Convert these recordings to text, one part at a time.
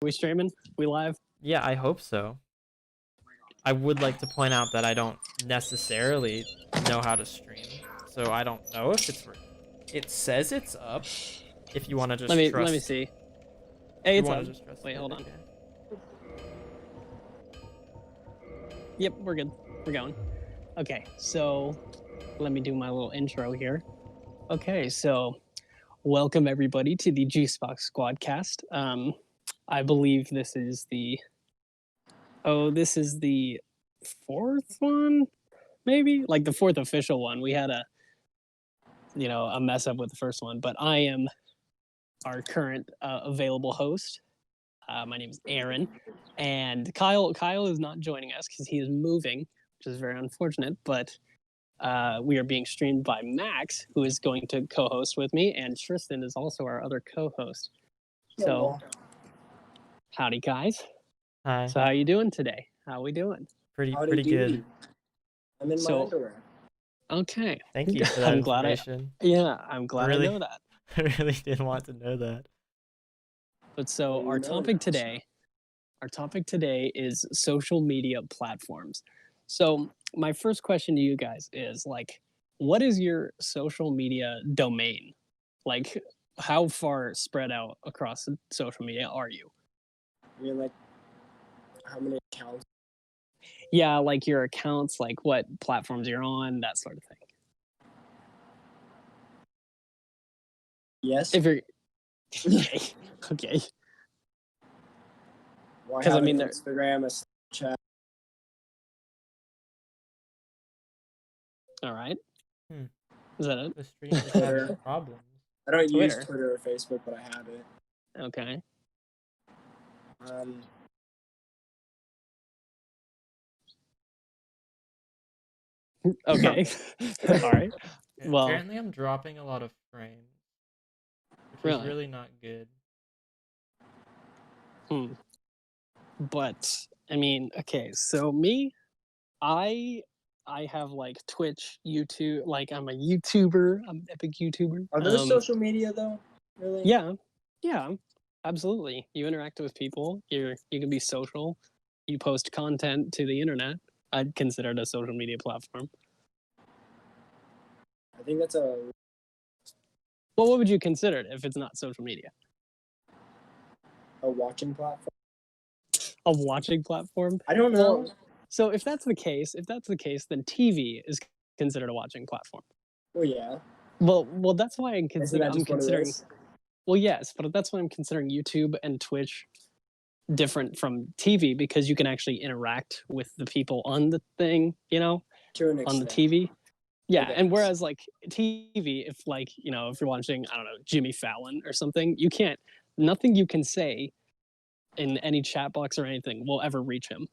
We streaming? We live? Yeah, I hope so. I would like to point out that I don't necessarily know how to stream, so I don't know if it's. It says it's up. If you want to Let just me trust, see. if Hey, you it's want up. to just trust Wait, it, hold on. okay. Yep, we're good. We're going. Okay, so let me do my little intro here. Okay, so welcome everybody to the Juicebox Squadcast. I believe this is the fourth one, maybe like the fourth official one. We had a mess up with the first one, but I am our current available host. My name is Aaron, and Kyle is not joining us because he is moving, which is very unfortunate. But we are being streamed by Max, who is going to co-host with me, and Tristan is also our other co-host. So, howdy, guys. Hi. So, how you doing today? How we doing? Pretty good. I'm in my underwear. Okay. Thank you for that information. I'm glad I know that. I really didn't want to know that. But so our topic today is social media platforms. So my first question to you guys is like, what is your social media domain? Like, how far spread out across social media are you? I mean, like, how many accounts? Yeah, like your accounts, like what platforms you're on, that sort of thing. Yes. If you're okay. Well, I have an Instagram, a Snapchat. All right. Is that it? The stream is having problems. I don't use Twitter or Facebook, but I have it. Okay. Okay. All right. Well, apparently I'm dropping a lot of frames, which is really not good. But I mean, okay, so me, I have like Twitch, YouTube, like I'm a YouTuber, I'm an epic YouTuber. Are those social media though? Really? Yeah, absolutely. You interact with people, you can be social, you post content to the internet. I'd consider it a social media platform. I think that's a... Well, what would you consider it if it's not social media? A watching platform? A watching platform? I don't know. Well, so if that's the case, then TV is considered a watching platform. Well, yeah. Well, that's why I'm considering. Well, yes, but that's why I'm considering YouTube and Twitch different from TV, because you can actually interact with the people on the thing, to an extent. On the TV. Yeah, and whereas like TV, if like, if you're watching, I don't know, Jimmy Fallon or something, nothing you can say in any chat box or anything will ever reach him.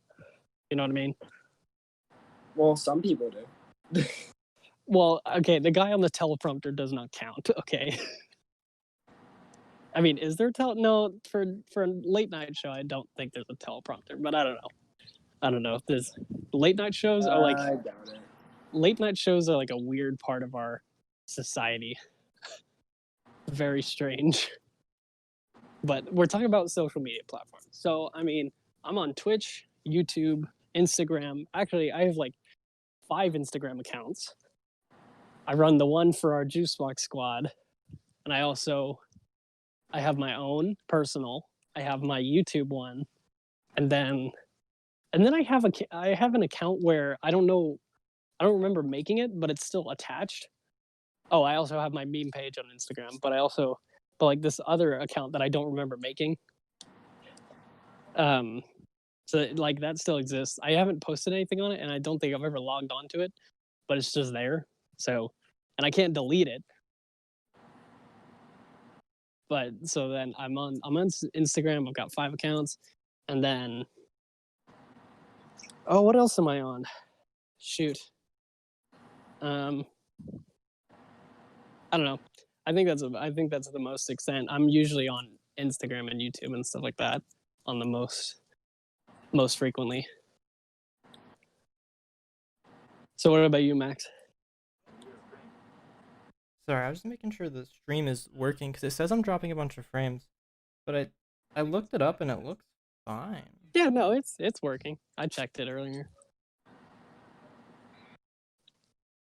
You know what I mean? Well, some people do. Well, okay, the guy on the teleprompter does not count, okay? I mean, is there no, for a late night show, I don't think there's a teleprompter, but I don't know if there's late night shows are like... I doubt it. Late night shows are like a weird part of our society. Very strange. But we're talking about social media platforms. So, I mean, I'm on Twitch, YouTube, Instagram. Actually, I have like 5 Instagram accounts. I run the one for our Juicebox Squad, and I have my own personal. I have my YouTube one, and then I have an account where I don't remember making it, but it's still attached. Oh, I also have my meme page on Instagram, but like this other account that I don't remember making. So like that still exists. I haven't posted anything on it, and I don't think I've ever logged onto it, but it's just there. So, and I can't delete it. But so then I'm on Instagram. I've got 5 accounts, and then what else am I on? Shoot. I don't know. I think that's the most extent. I'm usually on Instagram and YouTube and stuff like that on the most frequently. So what about you, Max? Sorry, I was just making sure the stream is working because it says I'm dropping a bunch of frames, but I looked it up and it looks fine. Yeah, no, it's working. I checked it earlier.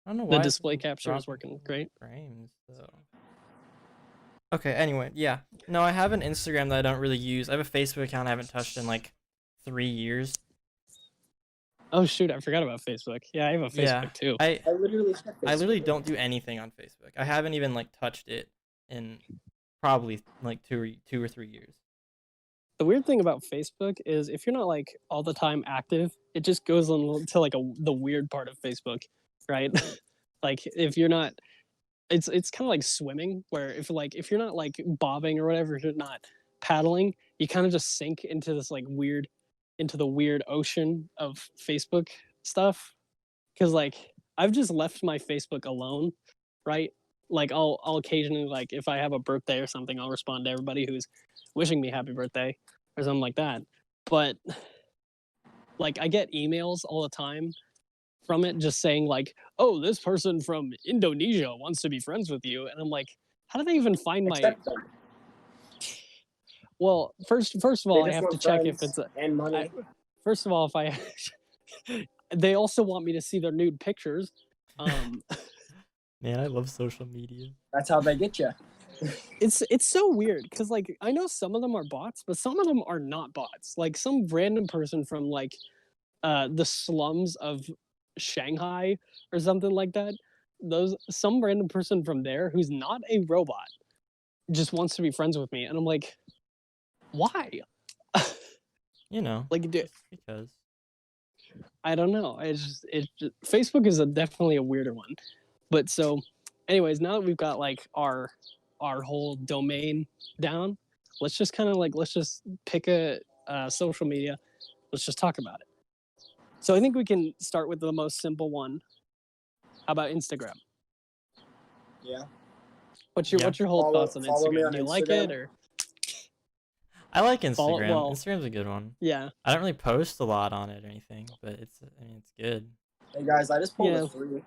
I don't know The why display capture is dropping working great. frames though. Okay, anyway, yeah. No, I have an Instagram that I don't really use. I have a Facebook account I haven't touched in like 3 years. Oh shoot, I forgot about Facebook. Yeah, I have a Yeah. Facebook too. I I literally don't do anything on Facebook. I haven't even like touched it in probably like 2 or 3 years. The weird thing about Facebook is if you're not like all the time active, it just goes on to like the weird part of Facebook, right? Like if you're not, it's kind of like swimming, where if you're not like bobbing or whatever, if you're not paddling, you kind of just sink into this like weird, into the weird ocean of Facebook stuff. Because like I've just left my Facebook alone, right? Like I'll occasionally, like if I have a birthday or something, I'll respond to everybody who's wishing me happy birthday or something like that. But like I get emails all the time from it just saying like, oh, this person from Indonesia wants to be friends with you, and I'm like, how do they even find my? accept them. Well, first of They all, I just have to want check if friends it's and money. first of all, if I they also want me to see their nude pictures. Man, I love social media. That's how they get you. It's so weird because like I know some of them are bots, but some of them are not bots. Like some random person from like the slums of Shanghai or something like that. Some random person from there who's not a robot just wants to be friends with me, and I'm like, why? You know, Like, just because. I don't know. Facebook is definitely a weirder one. But so, anyways, now that we've got like our whole domain down, let's just pick a social media. Let's just talk about it. So I think we can start with the most simple one. How about Instagram? Yeah. What's your whole thoughts on follow me Instagram? on Do you like it Instagram. or? I like Instagram. well- Instagram's a good one. Yeah. I don't really post a lot on it or anything, but it's good. Hey guys, I just pulled Yeah. a 3.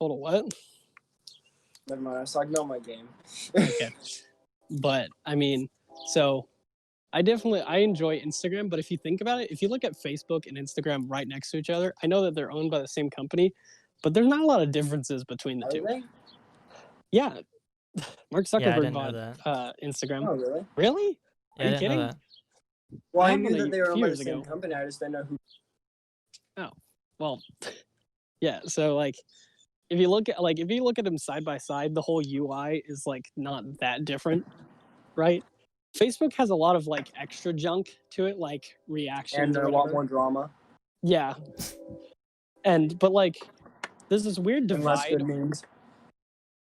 Hold on, what? Never mind. I was talking about my game. Okay. But I mean, so I enjoy Instagram, but if you think about it, if you look at Facebook and Instagram right next to each other, I know that they're owned by the same company, but there's not a lot of differences between the Are two. they? Yeah. Mark Yeah, I Zuckerberg didn't know bought Instagram. Oh, really? Really? Yeah, Are I you didn't know kidding? that. Well, I happened knew that they were a owned by few the years same ago. company. I just didn't know who. Well, yeah, so like if you look at them side by side, the whole UI is like not that different, right? Facebook has a lot of like extra junk to it, like reactions And or a lot whatever. more drama. Yeah. But like there's this weird And less divide. good memes.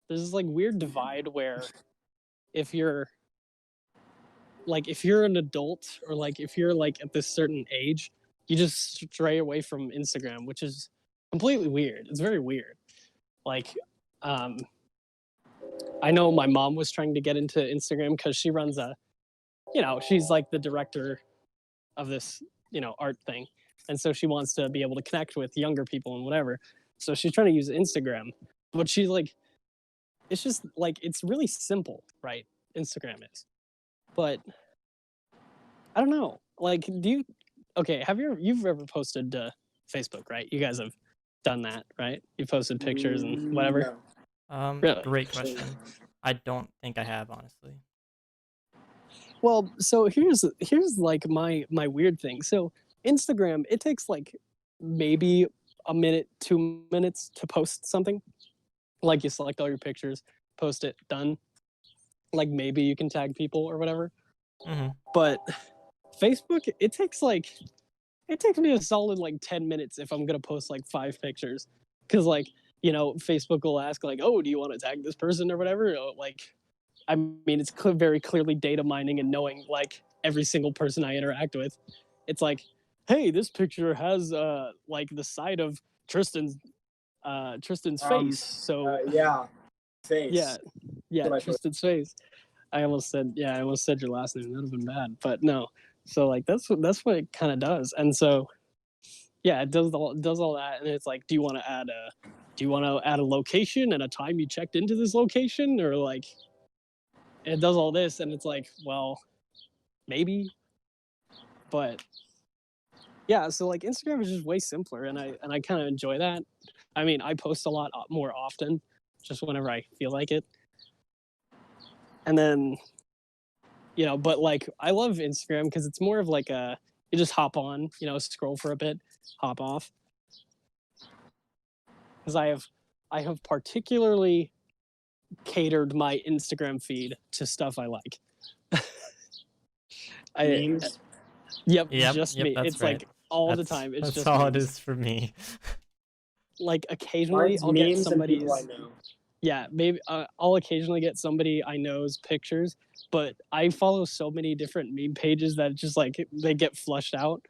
There's this like weird divide where if you're an adult or like if you're like at this certain age, you just stray away from Instagram, which is completely weird. It's very weird. Like I know my mom was trying to get into Instagram because she runs she's like the director of this, art thing. And so she wants to be able to connect with younger people and whatever. So she's trying to use Instagram. But she's like, it's just like, it's really simple, right? Instagram is. But I don't know. Like, you've ever posted to Facebook, right? You guys have done that, right? You posted pictures and whatever. No. Really? Great question. I don't think I have, honestly. Well, so here's like my weird thing. So Instagram, it takes like maybe a minute, 2 minutes to post something. Like you select all your pictures, post it, done. Like maybe you can tag people or whatever. Mm-hmm. But Facebook, it takes me a solid like 10 minutes if I'm gonna post like 5 pictures. Cause like, Facebook will ask like, oh, do you want to tag this person or whatever? Like, I mean, it's very clearly data mining and knowing like every single person I interact with. It's like, hey, this picture has like the side of Tristan's face. So yeah. Face. yeah, What I Tristan's face. I almost said your last name. That would have been bad, but no. So like that's what it kind of does, and so yeah, it does all that, and it's like, do you want to add a location and a time you checked into this location, or like, it does all this, and it's like, well, maybe, but yeah. So like Instagram is just way simpler, and I kind of enjoy that. I mean, I post a lot more often, just whenever I feel like it, and then but like I love Instagram because it's more of like you just hop on, scroll for a bit, hop off. Because I have particularly catered my Instagram feed to stuff I like. Memes. Yep, Yep, just me. that's It's right. like all the That's, time. It's that's just all memes. it is for me. Like occasionally Mine's I'll get memes and people I somebody's. know. Yeah, maybe I'll occasionally get somebody I know's pictures, but I follow so many different meme pages that it's just like they get flushed out.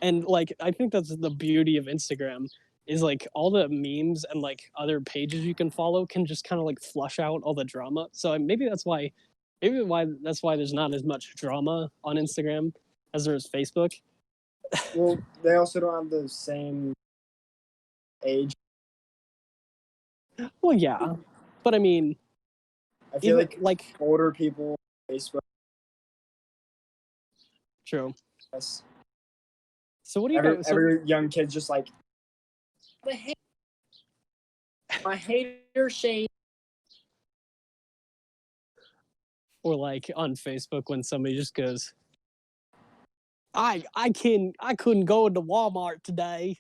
And like I think that's the beauty of Instagram is like all the memes and like other pages you can follow can just kind of like flush out all the drama. So maybe that's why there's not as much drama on Instagram as there is Facebook. Well, they also don't have the same age. Well, yeah, but I mean, I feel even like older people on Facebook. true. Yes. So what do you got? So, Every young kid's just like my hater shade. or like on Facebook when somebody just goes, I couldn't go into Walmart today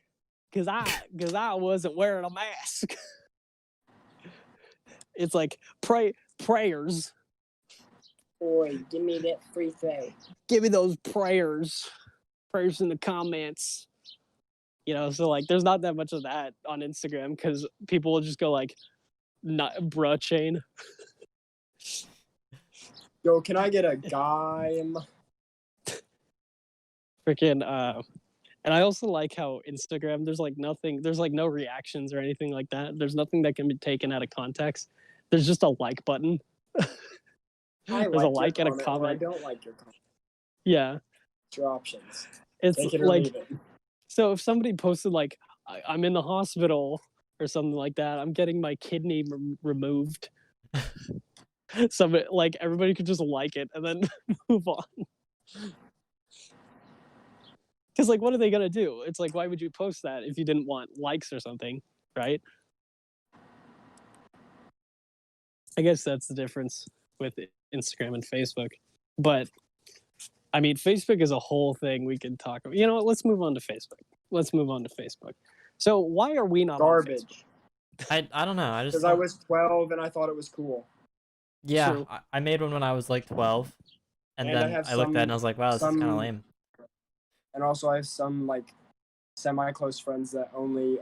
because I wasn't wearing a mask. It's like prayers. Boy, give me that free throw. Give me those prayers in the comments. So like there's not that much of that on Instagram because people will just go like, not bruh chain. Yo, can I get a guy? Freaking and I also like how Instagram there's like no reactions or anything like that. There's nothing that can be taken out of context. There's just a like button. There's a like and a comment. I don't like your comment. Yeah. It's your options. It's Take it or like leave it. so if somebody posted like I'm in the hospital or something like that, I'm getting my kidney removed. Somebody like everybody could just like it and then move on. Because like what are they gonna do? It's like why would you post that if you didn't want likes or something, right? I guess that's the difference with Instagram and Facebook. But I mean, Facebook is a whole thing we can talk about. You know what? Let's move on to Facebook. So why are we not Garbage. I don't know. I just Because I was 12 and I thought it was cool. yeah. True. I made one when I was like 12, and And I then have I looked at it and I was like, wow, this is kind of some- lame. And also, I have some like semi-close friends that only.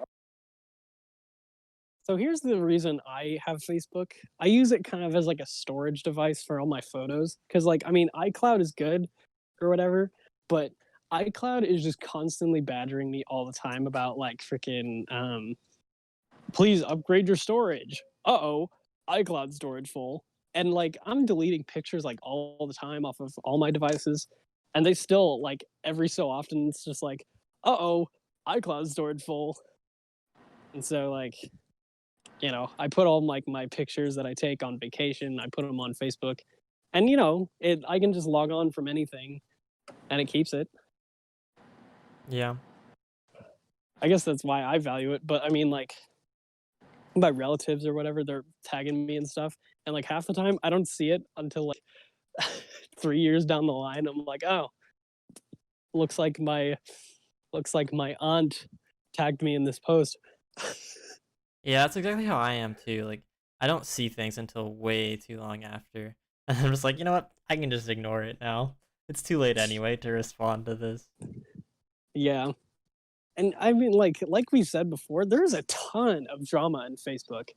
So here's the reason I have Facebook. I use it kind of as like a storage device for all my photos. Because like, I mean, iCloud is good or whatever, but iCloud is just constantly badgering me all the time about like freaking please upgrade your storage. Uh-oh, iCloud storage full. And like I'm deleting pictures like all the time off of all my devices. And they still like every so often it's just like, uh-oh, iCloud storage full. And so like, I put all like my pictures that I take on vacation, I put them on Facebook. And I can just log on from anything and it keeps it. Yeah. I guess that's why I value it. But I mean, like, my relatives or whatever, they're tagging me and stuff. And like half the time, I don't see it until like 3 years down the line. I'm like, oh, looks like my aunt tagged me in this post. Yeah, that's exactly how I am too. Like, I don't see things until way too long after. And I'm just like, you know what? I can just ignore it now. It's too late anyway to respond to this. Yeah. And I mean, like we said before, there's a ton of drama on Facebook.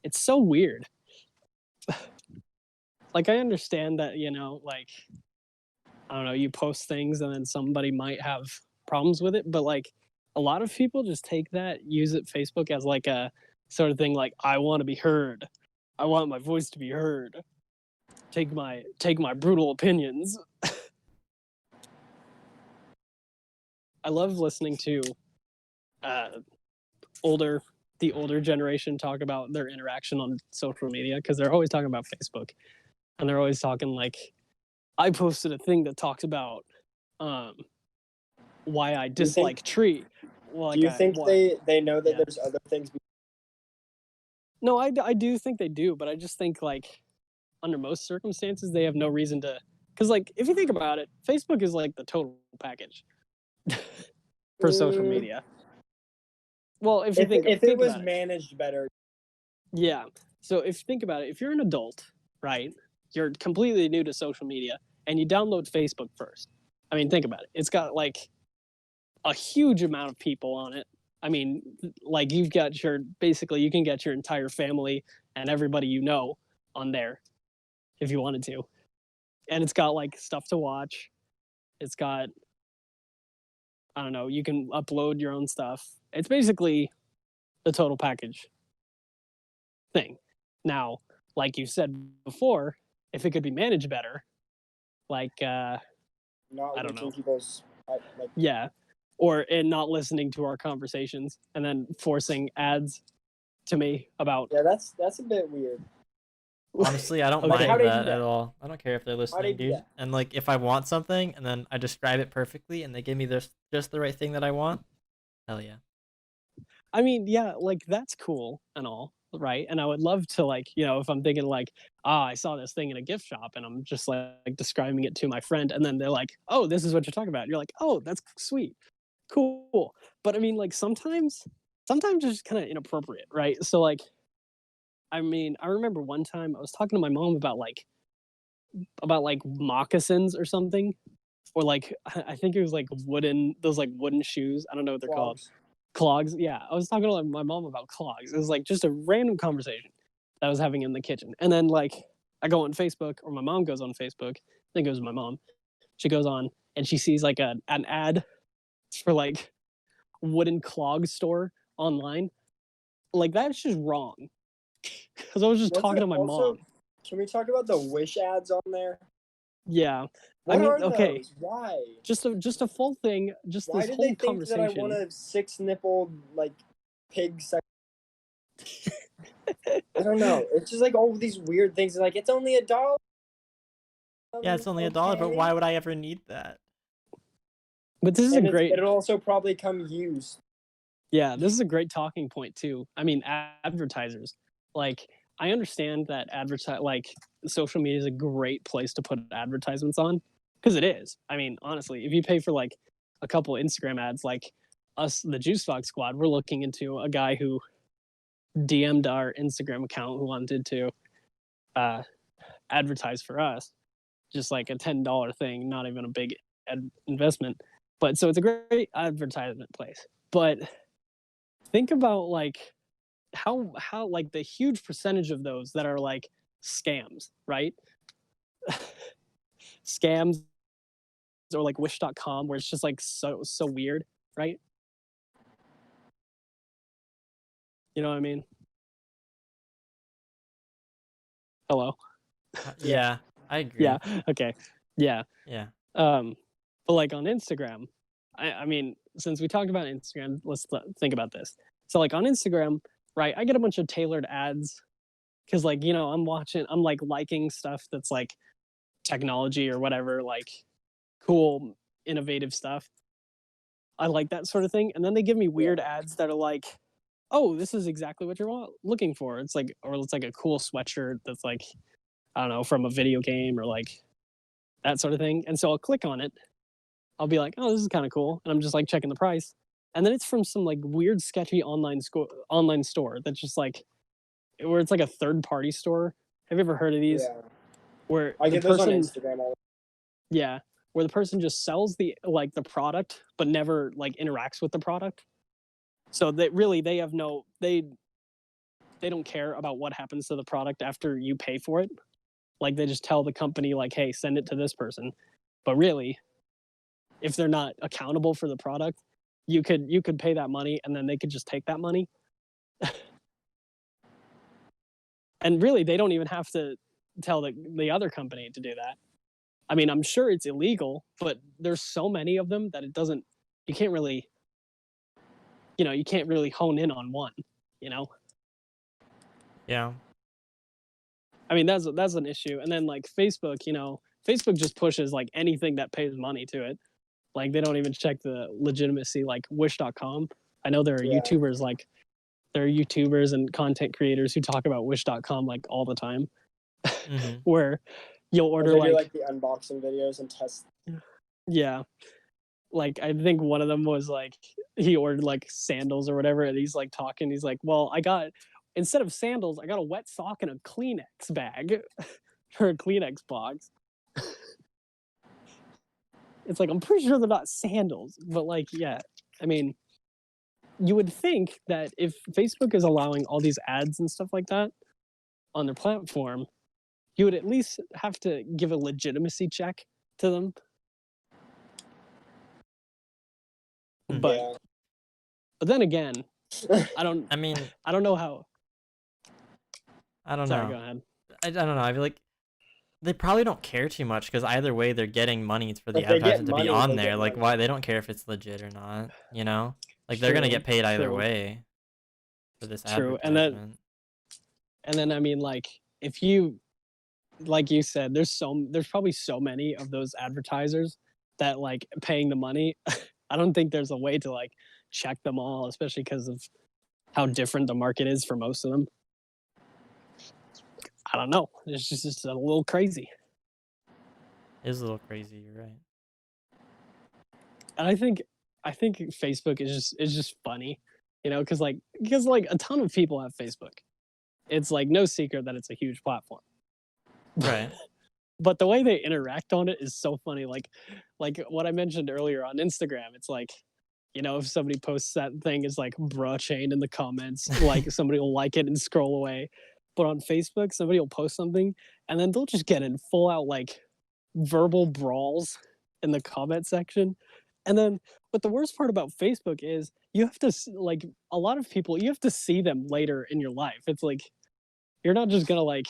It's so weird. Like, I understand that, like, I don't know, you post things and then somebody might have problems with it, but like a lot of people just take that, use it Facebook as like a sort of thing like, I want to be heard. I want my voice to be heard. Take my brutal opinions. I love listening to older the older generation talk about their interaction on social media, because they're always talking about Facebook, and they're always talking like, I posted a thing that talks about why I dislike tree. Well, Do you think they know that there's other things? No, I do think they do, but I just think like under most circumstances they have no reason to, because like if you think about it, Facebook is like the total package for social media. Well, if it was managed better. Yeah. So if you think about it, if you're an adult, right, you're completely new to social media and you download Facebook first. I mean, think about it. It's got like a huge amount of people on it. I mean, like you've got basically you can get your entire family and everybody you know on there if you wanted to. And it's got like stuff to watch. It's got, I don't know, you can upload your own stuff. It's basically the total package thing. Now, like you said before, if it could be managed better, like Not I don't know. People's, yeah, or and not listening to our conversations and then forcing ads to me about. Yeah, that's a bit weird. Honestly, I don't Okay. mind that at all. I don't care if they're listening, dude. that? And like, if I want something and then I describe it perfectly and they give me just the right thing that I want, hell yeah. I mean, yeah, like that's cool and all, right? And I would love to like, you know, if I'm thinking like, I saw this thing in a gift shop and I'm just like describing it to my friend and then they're like, oh, this is what you're talking about. You're like, oh, that's sweet. Cool. But I mean, like sometimes it's just kind of inappropriate, right? So like, I mean, I remember one time I was talking to my mom about like moccasins or something, or like I think it was like those like wooden shoes. I don't know what they're called. Clogs. Yeah, I was talking to my mom about clogs. It was like just a random conversation that I was having in the kitchen, and then like I go on Facebook, or my mom goes on Facebook. I think it was my mom. She goes on and she sees like an ad for like wooden clog store online. Like that's just wrong. Because I was just talking to my mom. Can we talk about the Wish ads on there? Yeah. What are okay. Those? Why? Just a full thing. Just Why this did whole they think conversation. that I want a 6-nippled like pig sex? I don't know. It's just like all these weird things. Like it's only $1. Yeah, it's only $1, but why would I ever need that? But this is a great. It'll also probably come used. Yeah, this is a great talking point too. I mean, advertisers. Like, I understand that social media is a great place to put advertisements on, because it is. I mean, honestly, if you pay for like a couple Instagram ads, like us, the Juicebox Squad, we're looking into a guy who DM'd our Instagram account who wanted to advertise for us, just like a $10 thing, not even a big investment. But so it's a great advertisement place. But think about like how like the huge percentage of those that are like scams, right? Scams, or like wish.com, where it's just like so weird, right? You know what I mean? Hello? Yeah, I agree. Yeah, okay. Yeah. Yeah. But like on Instagram, I mean, since we talked about Instagram, let's think about this. So like on Instagram, right, I get a bunch of tailored ads because like, you know, I'm like liking stuff that's like technology or whatever, like cool, innovative stuff. I like that sort of thing. And then they give me weird ads that are like, oh, this is exactly what you're looking for. It's like, or it's like a cool sweatshirt that's like, I don't know, from a video game or like that sort of thing. And so I'll click on it. I'll be like, oh, this is kind of cool. And I'm just like checking the price. And then it's from some like weird, sketchy online store that's just like, where it's like a third-party store. Have you ever heard of these? Yeah. Where I get those on Instagram. Yeah, where the person just sells the product, but never like interacts with the product. So they don't care about what happens to the product after you pay for it. Like they just tell the company like, hey, send it to this person. But really, if they're not accountable for the product, you could pay that money and then they could just take that money. And really, they don't even have to tell the other company to do that. I mean, I'm sure it's illegal, but there's so many of them that you can't really hone in on one. you know? Yeah. I mean, that's an issue. And then like Facebook, Facebook just pushes like anything that pays money to it. Like they don't even check the legitimacy. Like Wish.com. I know there are Yeah. YouTubers and content creators who talk about Wish.com like all the time, hmm where you'll order They do like the unboxing videos and test. yeah, like I think one of them was like he ordered like sandals or whatever, and he's like talking. He's like, "Well, instead of sandals, I got a wet sock and a Kleenex bag or a Kleenex box." It's like I'm pretty sure they're not sandals, but like yeah, I mean, you would think that if Facebook is allowing all these ads and stuff like that on their platform, you would at least have to give a legitimacy check to them. Mhm. But Yeah. but then again, I don't I mean, I don't know how. I don't Sorry, know. go ahead. I don't know. I feel like they probably don't care too much because either way, they're getting money for the If they get advertisement to be money, on they there. get Like, money. why they don't care if it's legit or not, you know? Like, they're gonna get paid either True. way for this True, advertisement. and then I mean, like if you, like you said, there's probably so many of those advertisers that like paying the money. I don't think there's a way to like check them all, especially because of how different the market is for most of them. I don't know. It's just a little crazy. It is a little crazy. You're right. And I think Facebook is just funny, because like a ton of people have Facebook. It's like no secret that it's a huge platform. Right. But the way they interact on it is so funny. Like what I mentioned earlier on Instagram, it's like, if somebody posts that thing is like bruh chain in the comments, like somebody will like it and scroll away. But on Facebook, somebody will post something and then they'll just get in full out like verbal brawls in the comment section. And then, but the worst part about Facebook is you have to like a lot of people, you have to see them later in your life. It's like you're not just gonna like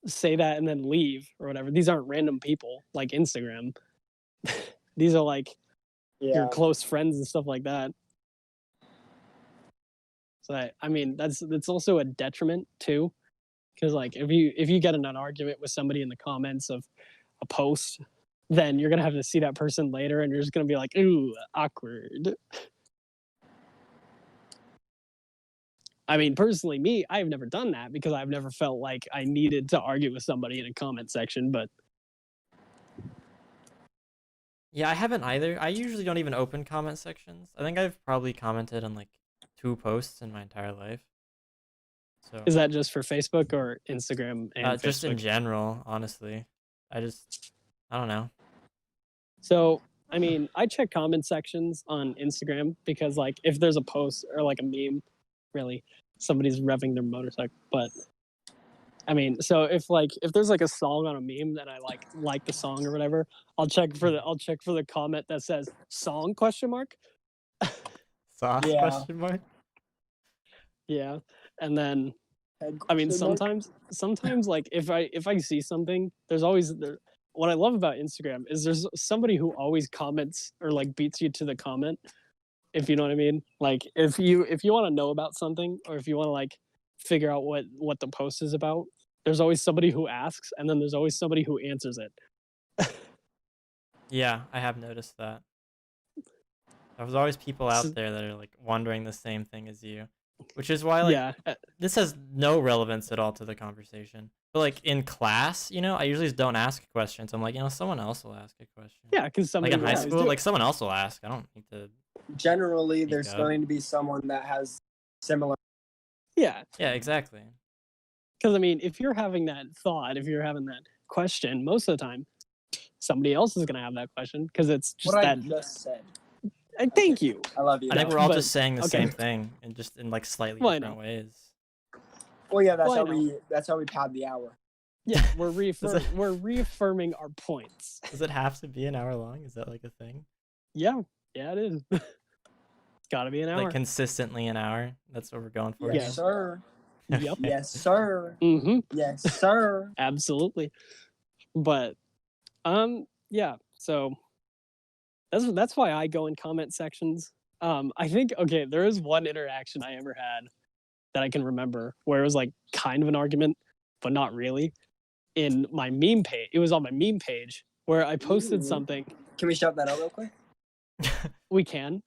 say that and then leave or whatever. These aren't random people like Instagram. These are like your Yeah. close friends and stuff like that. So I mean, that's also a detriment too, because like if you get in an argument with somebody in the comments of a post, then you're gonna have to see that person later, and you're just gonna be like, ooh, awkward. I mean, personally, me, I've never done that because I've never felt like I needed to argue with somebody in a comment section. But Yeah, I haven't either. I usually don't even open comment sections. I think I've probably commented on like 2 posts in my entire life. So is that just for Facebook or Instagram and just in Facebook? general, honestly, I don't know. So, I mean, I check comment sections on Instagram because, like, if there's a post or like a meme, really, somebody's revving their motorcycle. But I mean, so if there's like a song on a meme that I like the song or whatever, I'll check for the comment that says song question mark. Sauce Yeah. question mark? Yeah, and then Head I mean, question mark. sometimes like if I see something, there's always there. What I love about Instagram is there's somebody who always comments or like beats you to the comment, if you know what I mean. Like if you want to know about something or if you want to like figure out what the post is about, there's always somebody who asks and then there's always somebody who answers it. Yeah, I have noticed that. There's always people out there that are like wondering the same thing as you, which is why like Yeah, this has no relevance at all to the conversation. But like in class, I usually just don't ask questions. I'm like, someone else will ask a question. yeah, because Like somebody in will high always school, do like it. someone else will ask. I don't need to. Generally, there's up. going to be someone that has similar. Yeah, Yeah, exactly. because I mean, if you're having that thought, if you're having that question, most of the time, somebody else is gonna have that question because it's just What that. I just said. Thank you. I love you. I think we're all but- just saying the okay. same thing and just in like slightly Well, I different know. ways. Well, yeah, Well, I know. that's how we pad the hour. Yeah, we're it- we're reaffirming our points. Does it have to be an hour long? Is that like a thing? Yeah, it is. It's got to be an hour. Like consistently an hour? That's what we're going for. Yes, Yeah. sir. Yep. Yes, sir. Mm-hmm. Yes, sir. Absolutely. But yeah. So that's why I go in comment sections. I think there is one interaction I ever had that I can remember where it was like kind of an argument, but not really. In my meme page, it was on my meme page where I posted something. Can we shout that out real quick? We can.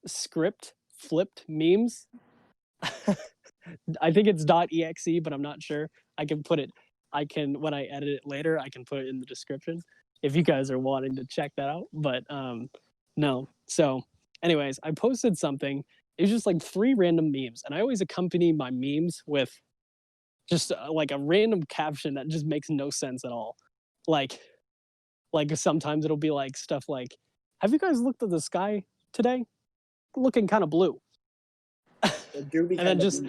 Script flipped memes. I think it's .exe, but I'm not sure. I can put it. I can when I edit it later. I can put it in the description if you guys are wanting to check that out. But no. So, anyways, I posted something. It was just like 3 random memes, and I always accompany my memes with just like a random caption that just makes no sense at all. Like sometimes it'll be like stuff like, "Have you guys looked at the sky today? Looking kind of blue." And then just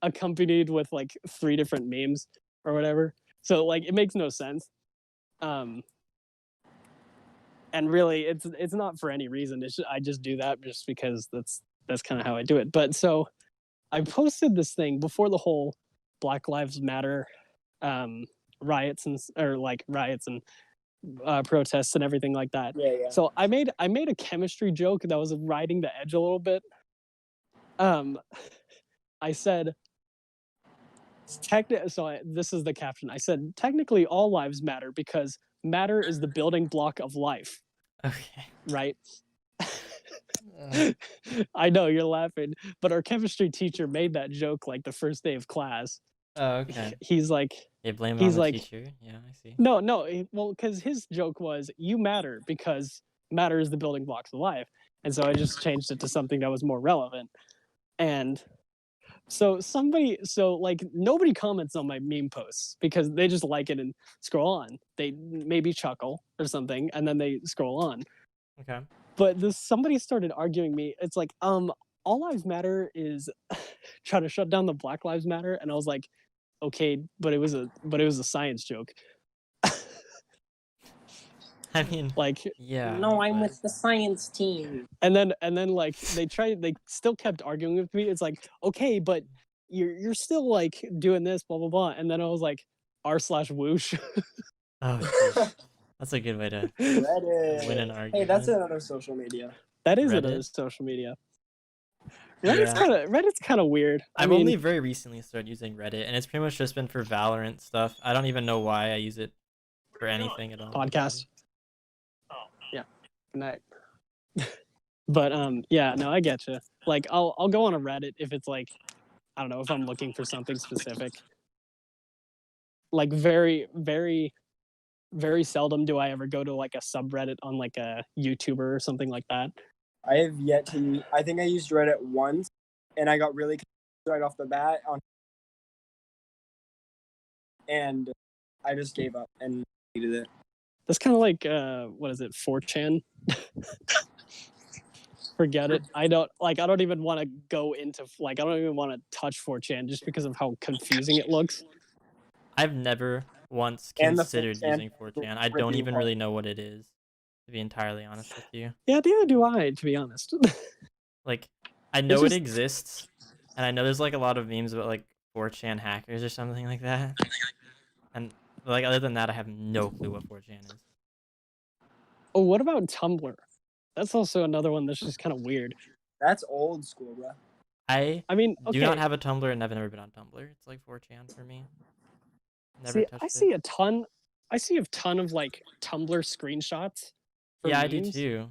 accompanied with like 3 different memes or whatever. So like it makes no sense. And really it's not for any reason. I just do that just because that's kind of how I do it. But so I posted this thing before the whole Black Lives Matter riots and protests and everything like that. Yeah. So I made a chemistry joke that was riding the edge a little bit. I said, this is the caption. I said, technically all lives matter because matter is the building block of life. Okay. Right? I know you're laughing, but our chemistry teacher made that joke like the first day of class. Oh, okay. He's like, They blame it on the teacher. Yeah, I see. No, well, because his joke was, you matter because matter is the building blocks of life. And so I just changed it to something that was more relevant. And so nobody comments on my meme posts because they just like it and scroll on. They maybe chuckle or something, and then they scroll on. Okay. But somebody started arguing me. It's like, all lives matter is trying to shut down the Black Lives Matter, and I was like, okay, but it was a science joke. I mean, like, yeah. No, I'm with the science team. And then like they still kept arguing with me. It's like, okay, but you're still like doing this, blah blah blah. And then I was like, r/whoosh. Oh, geez. That's a good way to Reddit. win an argument. Hey, that's another social media. That is Reddit? another social media. Yeah. Reddit's kind of weird. I've only very recently started using Reddit, and it's pretty much just been for Valorant stuff. I don't even know why I use it for anything at all. Podcast. Yeah. Good night. But yeah, no, I get you. Like I'll go on a Reddit if it's like, I don't know, if I'm looking for something specific. Like very very very seldom do I ever go to like a subreddit on like a YouTuber or something like that. I have yet to. I think I used Reddit once, and I got really confused right off the bat and I just gave up and deleted it. That's kind of like what is it, 4chan? Forget it. I don't even want to go into I don't even want to touch 4chan just because of how confusing it looks. I've never once considered using 4chan. I don't even really know what it is, to be entirely honest with you. Yeah, neither do I, to be honest. Like, I know it exists, and I know there's like a lot of memes about like 4chan hackers or something like that. And like other than that, I have no clue what 4chan is. Oh, what about Tumblr? That's also another one that's just kind of weird. That's old school, bro. I mean, okay. do not have a Tumblr, and I've never been on Tumblr. It's like 4chan for me. Never touched I see a ton of like Tumblr screenshots. Yeah, memes, I do too.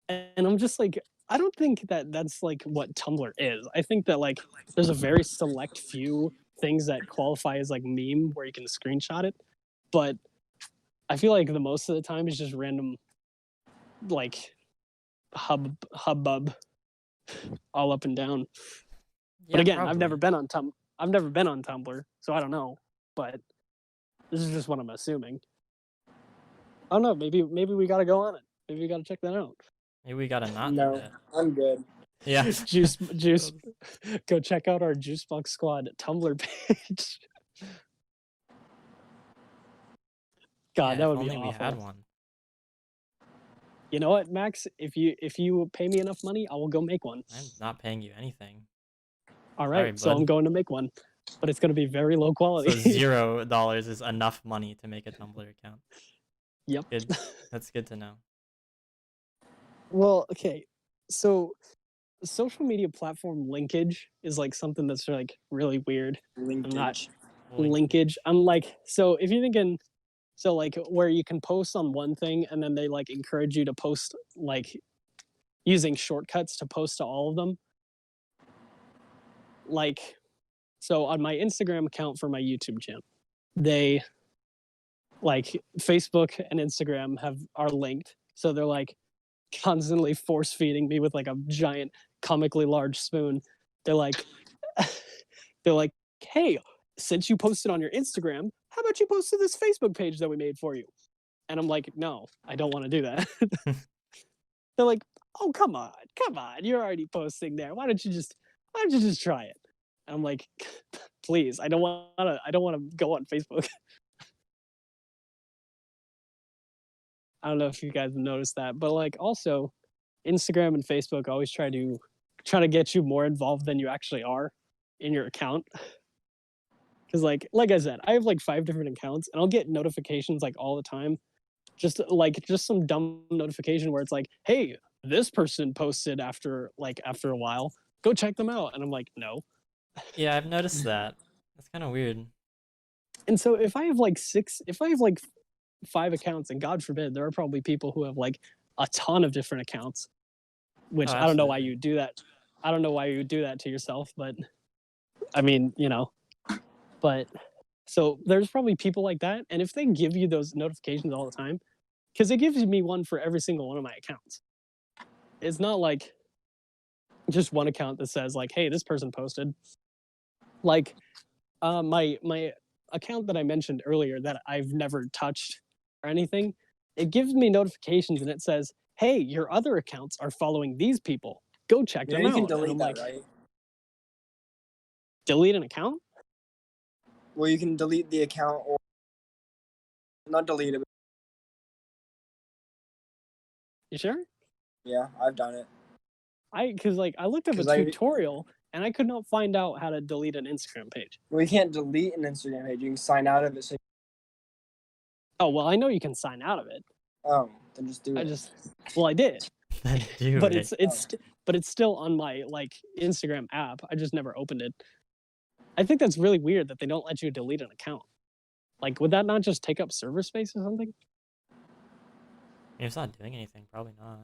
And I'm just like, I don't think that's like what Tumblr is. I think that like there's a very select few things that qualify as like meme where you can screenshot it, but I feel like the most of the time is just random like hubbub all up and down. Yeah, but again, probably. I've never been on Tumblr, so I don't know. But this is just what I'm assuming. I don't know. Maybe we gotta go on it. Maybe we gotta check that out. Maybe we gotta not do No, that. I'm good. Yeah. Juice. Go check out our Juicebox Squad Tumblr page. God, Yeah, that would if be only awful. we had one. You know what, Max? If you pay me enough money, I will go make one. I'm not paying you anything. All right, Sorry, so I'm going to make one, but it's going to be very low quality. So $0 is enough money to make a Tumblr account. Yep. Good. That's good to know. Well, okay. So social media platform linkage is like something that's like really weird. I'm not Linkage. linkage. I'm like, so if you're thinking, so like where you can post on one thing and then they like encourage you to post like using shortcuts to post to all of them. Like, so on my Instagram account for my YouTube channel, they like Facebook and Instagram are linked. So they're like constantly force feeding me with like a giant comically large spoon. They're like they're like, "Hey, since you posted on your Instagram, how about you post to this Facebook page that we made for you?" And I'm like, "No, I don't want to do that." They're like, "Oh, come on. You're already posting there. Why don't you just try it?" And I'm like, "Please, I don't want to go on Facebook." I don't know if you guys have noticed that, but like also Instagram and Facebook always try to get you more involved than you actually are in your account. Cause like I said, I have like 5 different accounts and I'll get notifications like all the time. Just some dumb notification where it's like, hey, this person posted after a while. Go check them out. And I'm like, no. Yeah, I've noticed that. That's kind of weird. And so if I have like 5 accounts, and God forbid, there are probably people who have like a ton of different accounts, which Oh, I don't know why absolutely. you would do that. I don't know why you would do that to yourself, but I mean, but so there's probably people like that. And if they give you those notifications all the time, because it gives me one for every single one of my accounts. It's not like just one account that says like, hey, this person posted. Like my account that I mentioned earlier that I've never touched or anything, it gives me notifications and it says, hey, your other accounts are following these people. Go check them You can out. And delete I'm that, like, right? delete an account? Well, you can delete the account or not delete it. You sure? Yeah, I've done it. Because like I looked up a 'Cause I- tutorial and I could not find out how to delete an Instagram page. Well, you can't delete an Instagram page. You can sign out of it. So, Oh well, I know you can sign out of it. then just do I it. just well I did, Then do but it. it's still on my like Instagram app. I just never opened it. I think that's really weird that they don't let you delete an account. Like, would that not just take up server space or something? If it's not doing anything, probably not.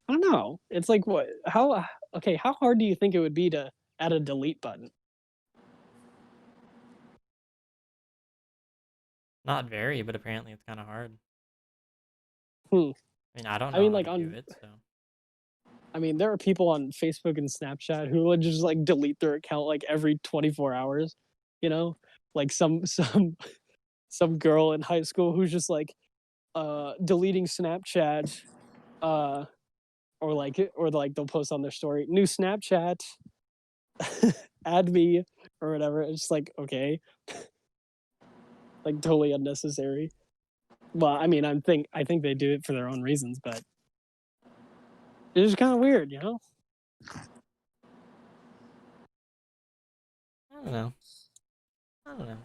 I don't know. It's like what? How? Okay, how hard do you think it would be to add a delete button? Not very, but apparently it's kind of hard. Hmm. I mean, I don't I know mean, how like to do on. it, so. I mean, there are people on Facebook and Snapchat who would just like delete their account like every 24 hours. You know, like some girl in high school who's just like deleting Snapchat, or like they'll post on their story, new Snapchat, add me or whatever. It's just like, okay, like totally unnecessary. Well, I mean, I think they do it for their own reasons, but it's just kind of weird, you know? I don't know. I don't know.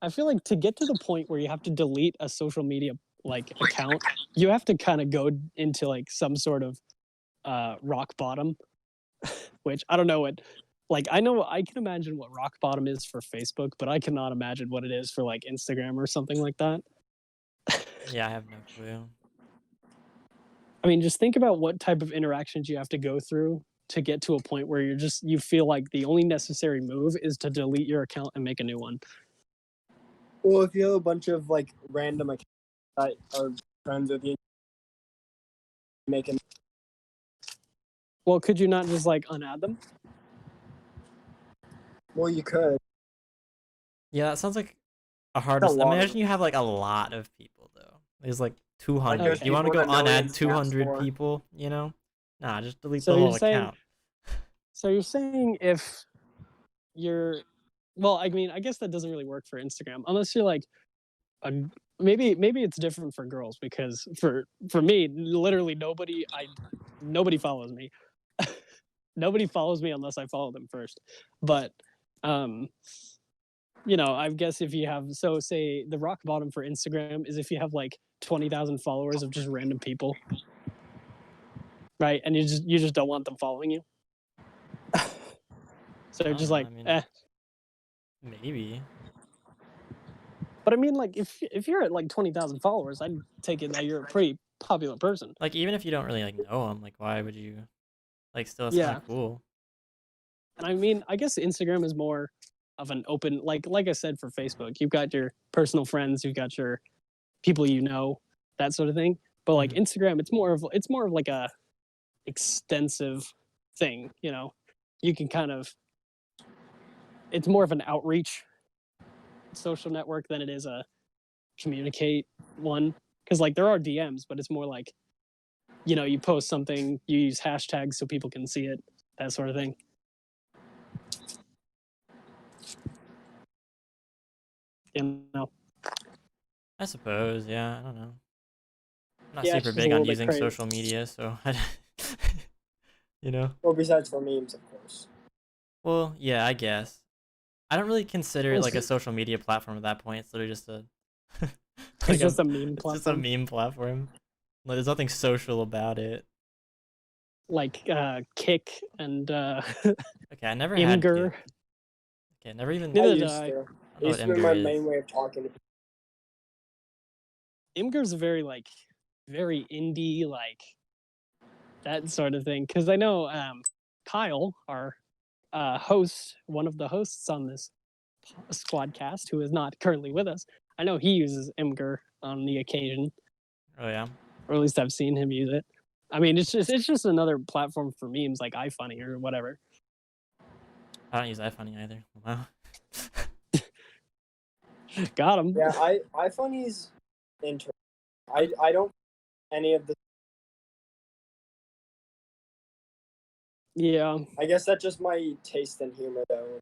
I feel like to get to the point where you have to delete a social media like account, you have to kind of go into like some sort of rock bottom, which I don't know what. Like I know I can imagine what rock bottom is for Facebook, but I cannot imagine what it is for like Instagram or something like that. Yeah, I have no clue. I mean, just think about what type of interactions you have to go through to get to a point where you feel like the only necessary move is to delete your account and make a new one. Well, if you have a bunch of like random accounts that are friends with you, make an. Well, could you not just like unadd them? Well, you could. Yeah, that sounds like a hard. That's a lot of Imagine you have like a lot of people though. There's like 200. there's You want to people go that no one unadd 200 snaps for. people? You know? Nah, just delete So the you're whole saying- account. So you're saying if you're, well, I mean, I guess that doesn't really work for Instagram unless you're like a, maybe it's different for girls because for me, literally nobody follows me. Nobody follows me unless I follow them first. But I guess if you have, so say the rock bottom for Instagram is if you have like 20,000 followers of just random people. right? And you just don't want them following you. So they're just know, like, I mean- eh. Maybe. But I mean, like, if you're at like 20,000 followers, I'd take it that you're a pretty popular person. Like, even if you don't really like know them, like, why would you? Like, still, it's kind Yeah. of cool. And I mean, I guess Instagram is more of an open, like I said for Facebook, you've got your personal friends, you've got your people you know, that sort of thing. But like Instagram, it's more of like a extensive thing. You know, you can kind of, it's more of an outreach social network than it is a communicate one. Because like there are DMs, but it's more like, you know, you post something, you use hashtags so people can see it, that sort of thing. You know. I suppose, yeah. I don't know. I'm not Yeah, it's super just a big on little bit using crazy. social media, so you know. Well, besides for memes, of course. Well, yeah, I guess. I don't really consider it We'll like a see. social media platform at that point. It's literally just a It's just a meme it's just a platform. meme platform. Like, there's nothing social about it. Like Kick and Okay, I never had Imgur. Kik. Okay, never even. Neither I did used I. to. I It don't know used what to be my Imgur main is. way of talking to people. Imgur's very like very indie, like that sort of thing. Because I know Kyle, our host, one of the hosts on this Squadcast, who is not currently with us. I know he uses Imgur on the occasion, Oh yeah. or at least I've seen him use it. I mean, it's just another platform for memes like iFunny or whatever. I don't use iFunny either. Wow. Got him. Yeah, iFunny's interesting. I don't any of the. Yeah. I guess that's just my taste in humor, though.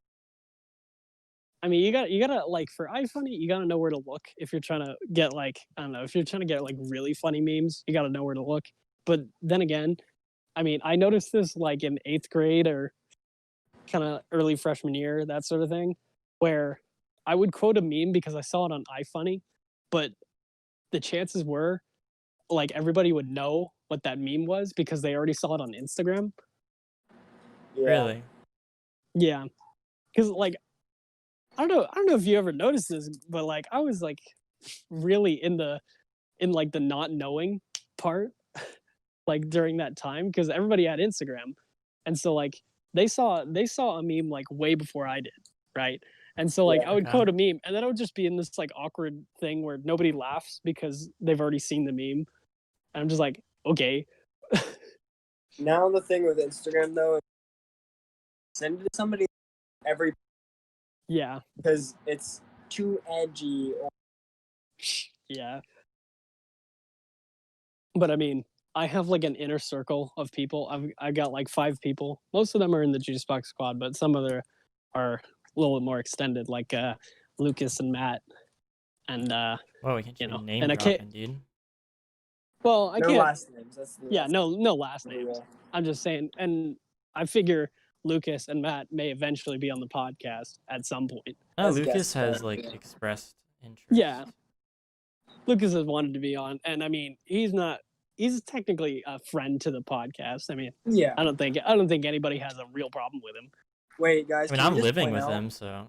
I mean, you gotta like for iFunny, you gotta know where to look if you're trying to get like I don't know if you're trying to get like really funny memes, you gotta know where to look. But then again, I mean, I noticed this like in 8th grade or kind of early freshman year, that sort of thing, where I would quote a meme because I saw it on iFunny, but the chances were like everybody would know what that meme was because they already saw it on Instagram. Yeah. Really? Yeah, because like I don't know if you ever noticed this, but like I was like really in like the not knowing part, like during that time because everybody had Instagram, and so like they saw a meme like way before I did, right? And so like Yeah, I would okay. quote a meme, and then I would just be in this like awkward thing where nobody laughs because they've already seen the meme, and I'm just like, okay, Now the thing with Instagram though, send it to somebody every yeah, because it's too edgy. Or, yeah. But I mean, I have like an inner circle of people. I got like 5 people. Most of them are in the Juicebox Squad, but some other are a little more extended, like Lucas and Matt, and Whoa, we can't you be know, name and I can't. dropping, dude. Well, I no can't. last names. That's the Yeah, last no last name. names. I'm just saying, and I figure Lucas and Matt may eventually be on the podcast at some point. No, Let's Lucas guess has that, like yeah. expressed interest. Yeah, Lucas has wanted to be on, and I mean, he's technically a friend to the podcast. I mean, Yeah. I don't think anybody has a real problem with him. Wait, guys. I mean, can I'm we just living point with out- him, so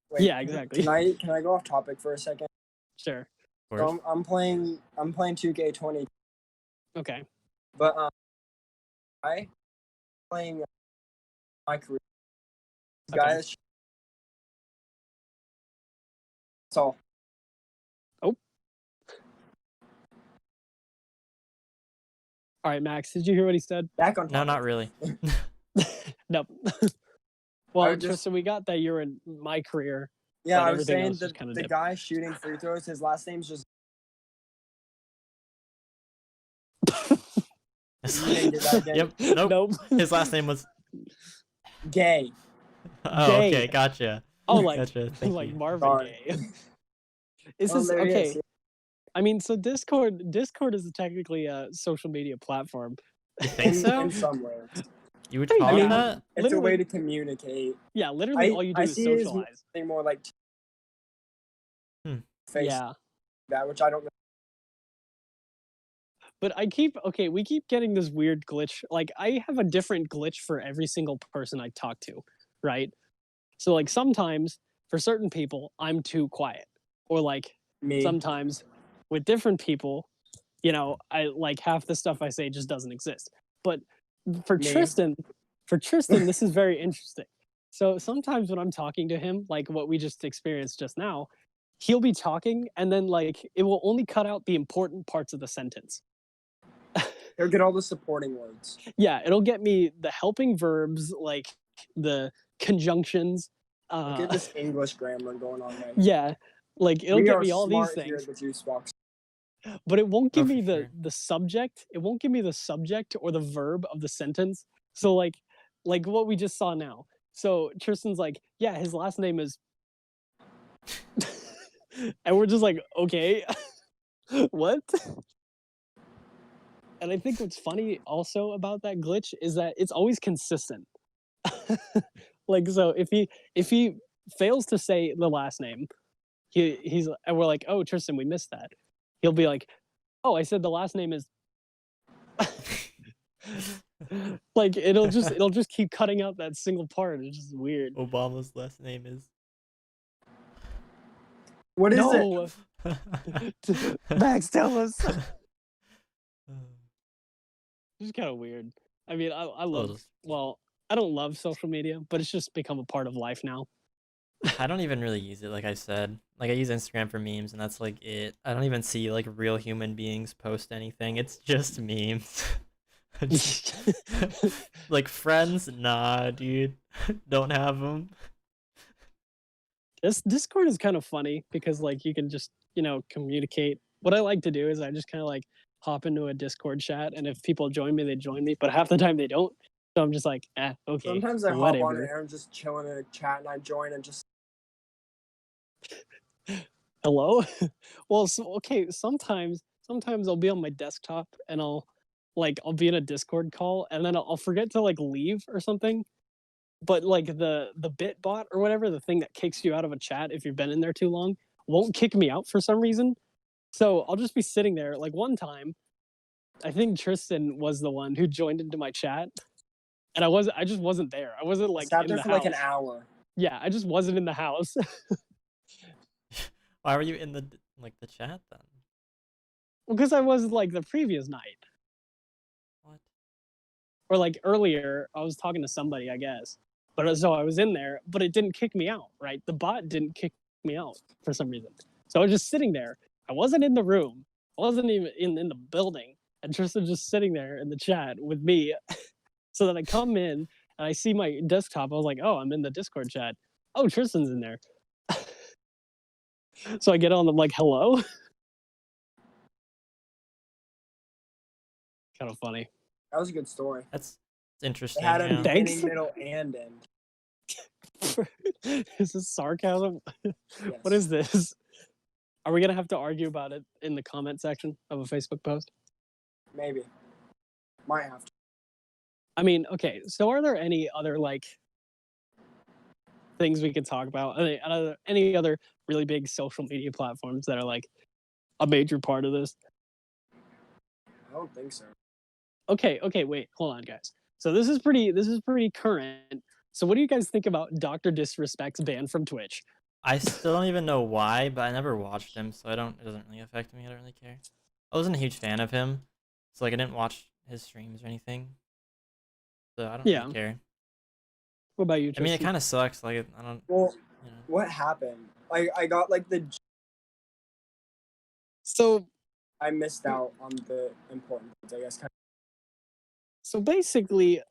Wait, Yeah, exactly. Can I go off topic for a second? Sure. of So course. I'm playing 2K20, Okay. but I playing my career. Okay. Guys, that's all. All right, Max. Did you hear what he said? Back on topic. No, not really. Nope. I Well, would just- Tristan, we got that you're in my career. Yeah, but I was everything saying else that just kinda the dipped. guy shooting free throws, his last name's just You didn't get that, did Yep. you? Nope. Nope. His last name was. gay. Oh, Gay. okay, gotcha. Oh, like Gotcha. Thank like you. Marvin Sorry. Gaye. Is Well, this there he okay? is. I mean, so Discord is technically a social media platform. You think so? In some ways. You would I call mean, it that? It's a way Literally- to communicate. Yeah, literally all you do I is see it as socialize. something more like Hmm. face Yeah. that, which I don't know. But we keep getting this weird glitch. Like I have a different glitch for every single person I talk to, right? So like sometimes for certain people, I'm too quiet. Or like Me. sometimes with different people, you know, I like half the stuff I say just doesn't exist. But for Me. Tristan, this is very interesting. So sometimes when I'm talking to him, like what we just experienced just now, he'll be talking and then like it will only cut out the important parts of the sentence. He'll get all the supporting words. Yeah, it'll get me the helping verbs, like the conjunctions. Look at this English grammar going on right now. Yeah, like it'll We get are me all these smart here things, at the Juicebox. but it won't give for me sure. the subject. It won't give me the subject or the verb of the sentence. So like what we just saw now. So Tristan's like, yeah, his last name is, and we're just like, okay, what? And I think what's funny also about that glitch is that it's always consistent. Like so if he fails to say the last name, he's and we're like, oh Tristan, we missed that. He'll be like, oh, I said the last name is like it'll just keep cutting out that single part. It's just weird. Obama's last name is. What is it? No, Max, tell us. It's kind of weird. I mean, I love. Well, I don't love social media, but it's just become a part of life now. I don't even really use it, like I said. Like I use Instagram for memes, and that's like it. I don't even see like real human beings post anything. It's just memes. Like friends, nah, dude, don't have them. This Discord is kind of funny because like you can just communicate. What I like to do is I just kind of like hop into a Discord chat, and if people join me, they join me. But half the time they don't. So I'm just like, okay. Sometimes I whatever. hop on and I'm just chilling in a chat and I join and just. Hello. Well, okay. Sometimes I'll be on my desktop and I'll be in a Discord call and then I'll forget to like leave or something. But like the bit bot or whatever, the thing that kicks you out of a chat if you've been in there too long, won't kick me out for some reason. So I'll just be sitting there. Like one time, I think Tristan was the one who joined into my chat, and I just wasn't there. I wasn't like Sat in there the for house. like an hour. Yeah, I just wasn't in the house. Why were you in the chat then? Because I was like the previous night. What? Or like earlier, I was talking to somebody, I guess. But so I was in there, but it didn't kick me out, right? The bot didn't kick me out for some reason. So I was just sitting there. I wasn't in the room. I wasn't even in the building. And Tristan just sitting there in the chat with me. So then I come in and I see my desktop. I was like, oh, I'm in the Discord chat. Oh, Tristan's in there. So I get on, I'm like, hello? Kind of funny. That was a good story. It's interesting. It had a Yeah. beginning, Thanks. middle, and end. Is this sarcasm? Yes. What is this? Are we gonna have to argue about it in the comment section of a Facebook post? Maybe. Might have to. I mean, okay. So, are there any other like things we could talk about? Any other really big social media platforms that are like a major part of this? I don't think so. Okay. Wait. Hold on, guys. So this is pretty current. So, what do you guys think about Dr. Disrespect's ban from Twitch? I still don't even know why, but I never watched him, so it doesn't really affect me. I don't really care. I wasn't a huge fan of him, so like I didn't watch his streams or anything. So I don't really care. What about you, I mean, it Tristan? kind of sucks. Like I don't. Well, You know. what happened? I got like So I missed out on the important things, I guess. So basically,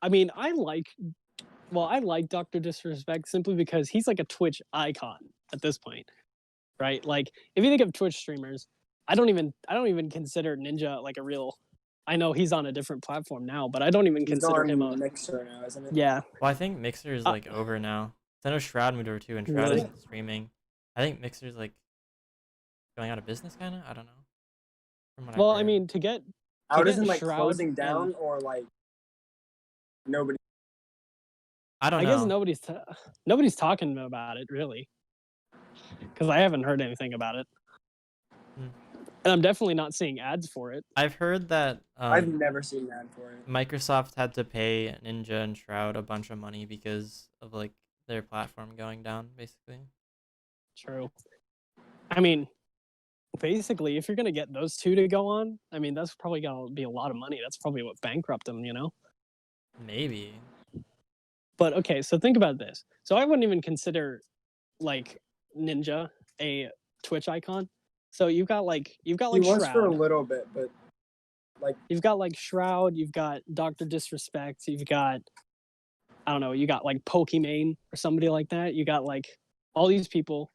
I mean, I like Dr. Disrespect simply because he's like a Twitch icon at this point, right? Like, if you think of Twitch streamers, I don't even consider Ninja like a real. I know he's on a different platform now, but I don't even consider him a Mixer now, isn't it? Yeah. Well, I think Mixer is like over now. I know Shroud moved over too, and Shroud Really? isn't streaming. I think Mixer's like going out of business, kind of. I don't know. From what I've Well, I heard. mean, to get Out isn't like Shroud closing down and- or like nobody. I don't I know. guess nobody's talking about it really, because I haven't heard anything about it. And I'm definitely not seeing ads for it. I've heard that I've never seen that for it. I've heard that I've never seen that for it. Microsoft had to pay Ninja and Shroud a bunch of money because of like their platform going down, basically. True. I mean, basically, if you're gonna get those two to go on, I mean, that's probably gonna be a lot of money. That's probably what bankrupt them, you know? Maybe. But okay, so think about this. So I wouldn't even consider like Ninja a Twitch icon. So you've got like He was for a Shroud. little bit, but like You've got like Shroud, you've got Dr. Disrespect, you've got I don't know, you got like Pokimane or somebody like that. You got like all these people,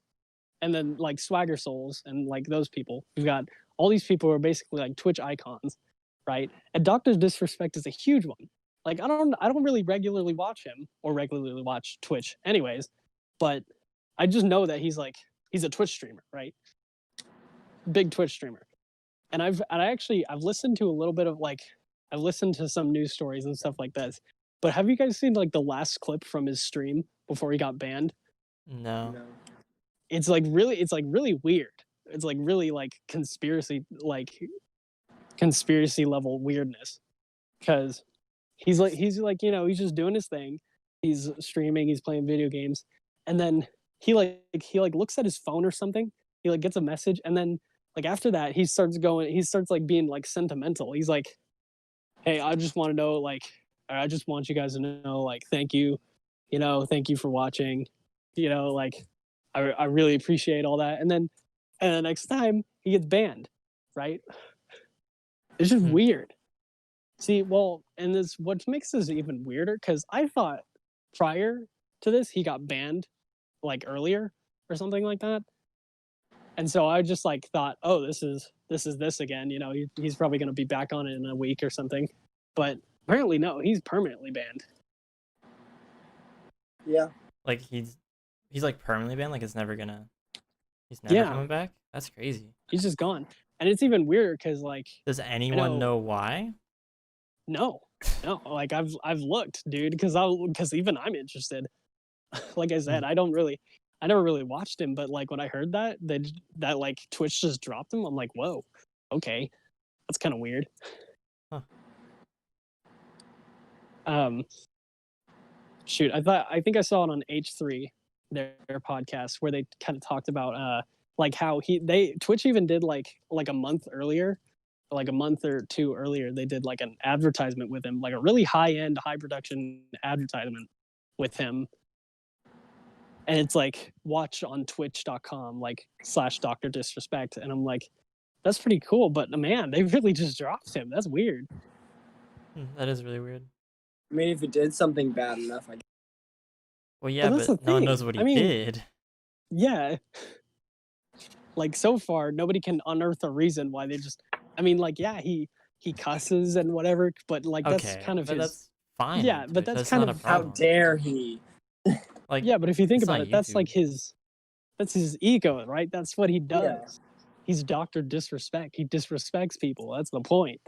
and then like Swagger Souls and like those people. You've got all these people who are basically like Twitch icons, right? And Dr. Disrespect is a huge one. Like I don't really regularly watch him or regularly watch Twitch anyways, but I just know that he's a Twitch streamer, right? Big Twitch streamer. And I've listened to a little bit of like I've listened to some news stories and stuff like this. But have you guys seen like the last clip from his stream before he got banned? No. no. It's like really weird. It's like really like conspiracy level weirdness. Cause he's like he's just doing his thing. He's streaming, he's playing video games, and then he looks at his phone or something. He like gets a message, and then like after that he starts like being like sentimental. He's like, hey, I just want to know like I just want you guys to know like thank you, thank you for watching, like I really appreciate all that. And then the next time he gets banned, right? It's just weird. See, well, and this what makes this even weirder because I thought prior to this he got banned like earlier or something like that. And so I just like thought, oh, this is this again. He's probably going to be back on it in a week or something. But apparently, no, he's permanently banned. Yeah. Like he's like permanently banned. Like he's never Yeah. coming back. That's crazy. He's just gone, and it's even weirder because like, Does anyone know why? no, like I've looked, dude, because even I'm interested. Like I said, I never really watched him, but like when I heard that like Twitch just dropped him, I'm like, whoa, okay, that's kind of weird. Huh. Shoot, I think I saw it on H3, their podcast, where they kind of talked about like how Twitch even did like a month earlier, like a month or two earlier, they did like an advertisement with him, like a really high-end, high production advertisement with him. And it's like watch on twitch.com like /Dr. Disrespect. And I'm like, that's pretty cool, but man, they really just dropped him. That's weird. That is really weird. I mean, if he did something bad enough, I guess. Well, yeah, that's but the no one thing. knows what he I mean, did. Yeah. Like so far, nobody can unearth a reason why they just. I mean, like yeah, he cusses and whatever, but like that's kind of his. That's fine. Yeah, but that's kind not of a How problem. dare he? Like yeah, but if you think it's about not it, that's like YouTube. that's his ego, right? That's what he does. Yeah. He's Dr. Disrespect. He disrespects people. That's the point.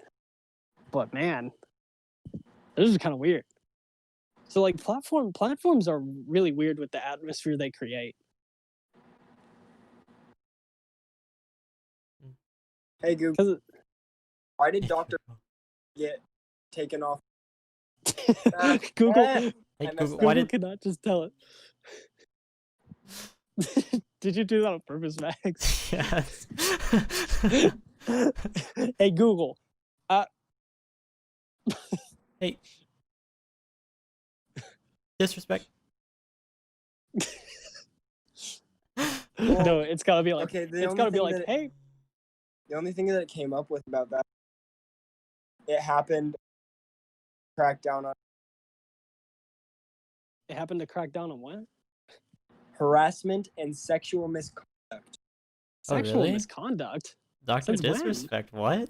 But man, this is kind of weird. So like platforms are really weird with the atmosphere they create. Hey Google, why did Dr. get taken off? Google, Hey, I messed Google, up. why Google did cannot just tell it. Did you do that on purpose, Max? yes? Hey Google. Hey, disrespect. No, it's gotta be like Okay, it's gotta be like, hey, the only thing that it came up with about that, it happened. Crack down on it happened to crack down on what? harassment and sexual misconduct. Oh, Sexual really? misconduct. Dr. Since when? Disrespect. What?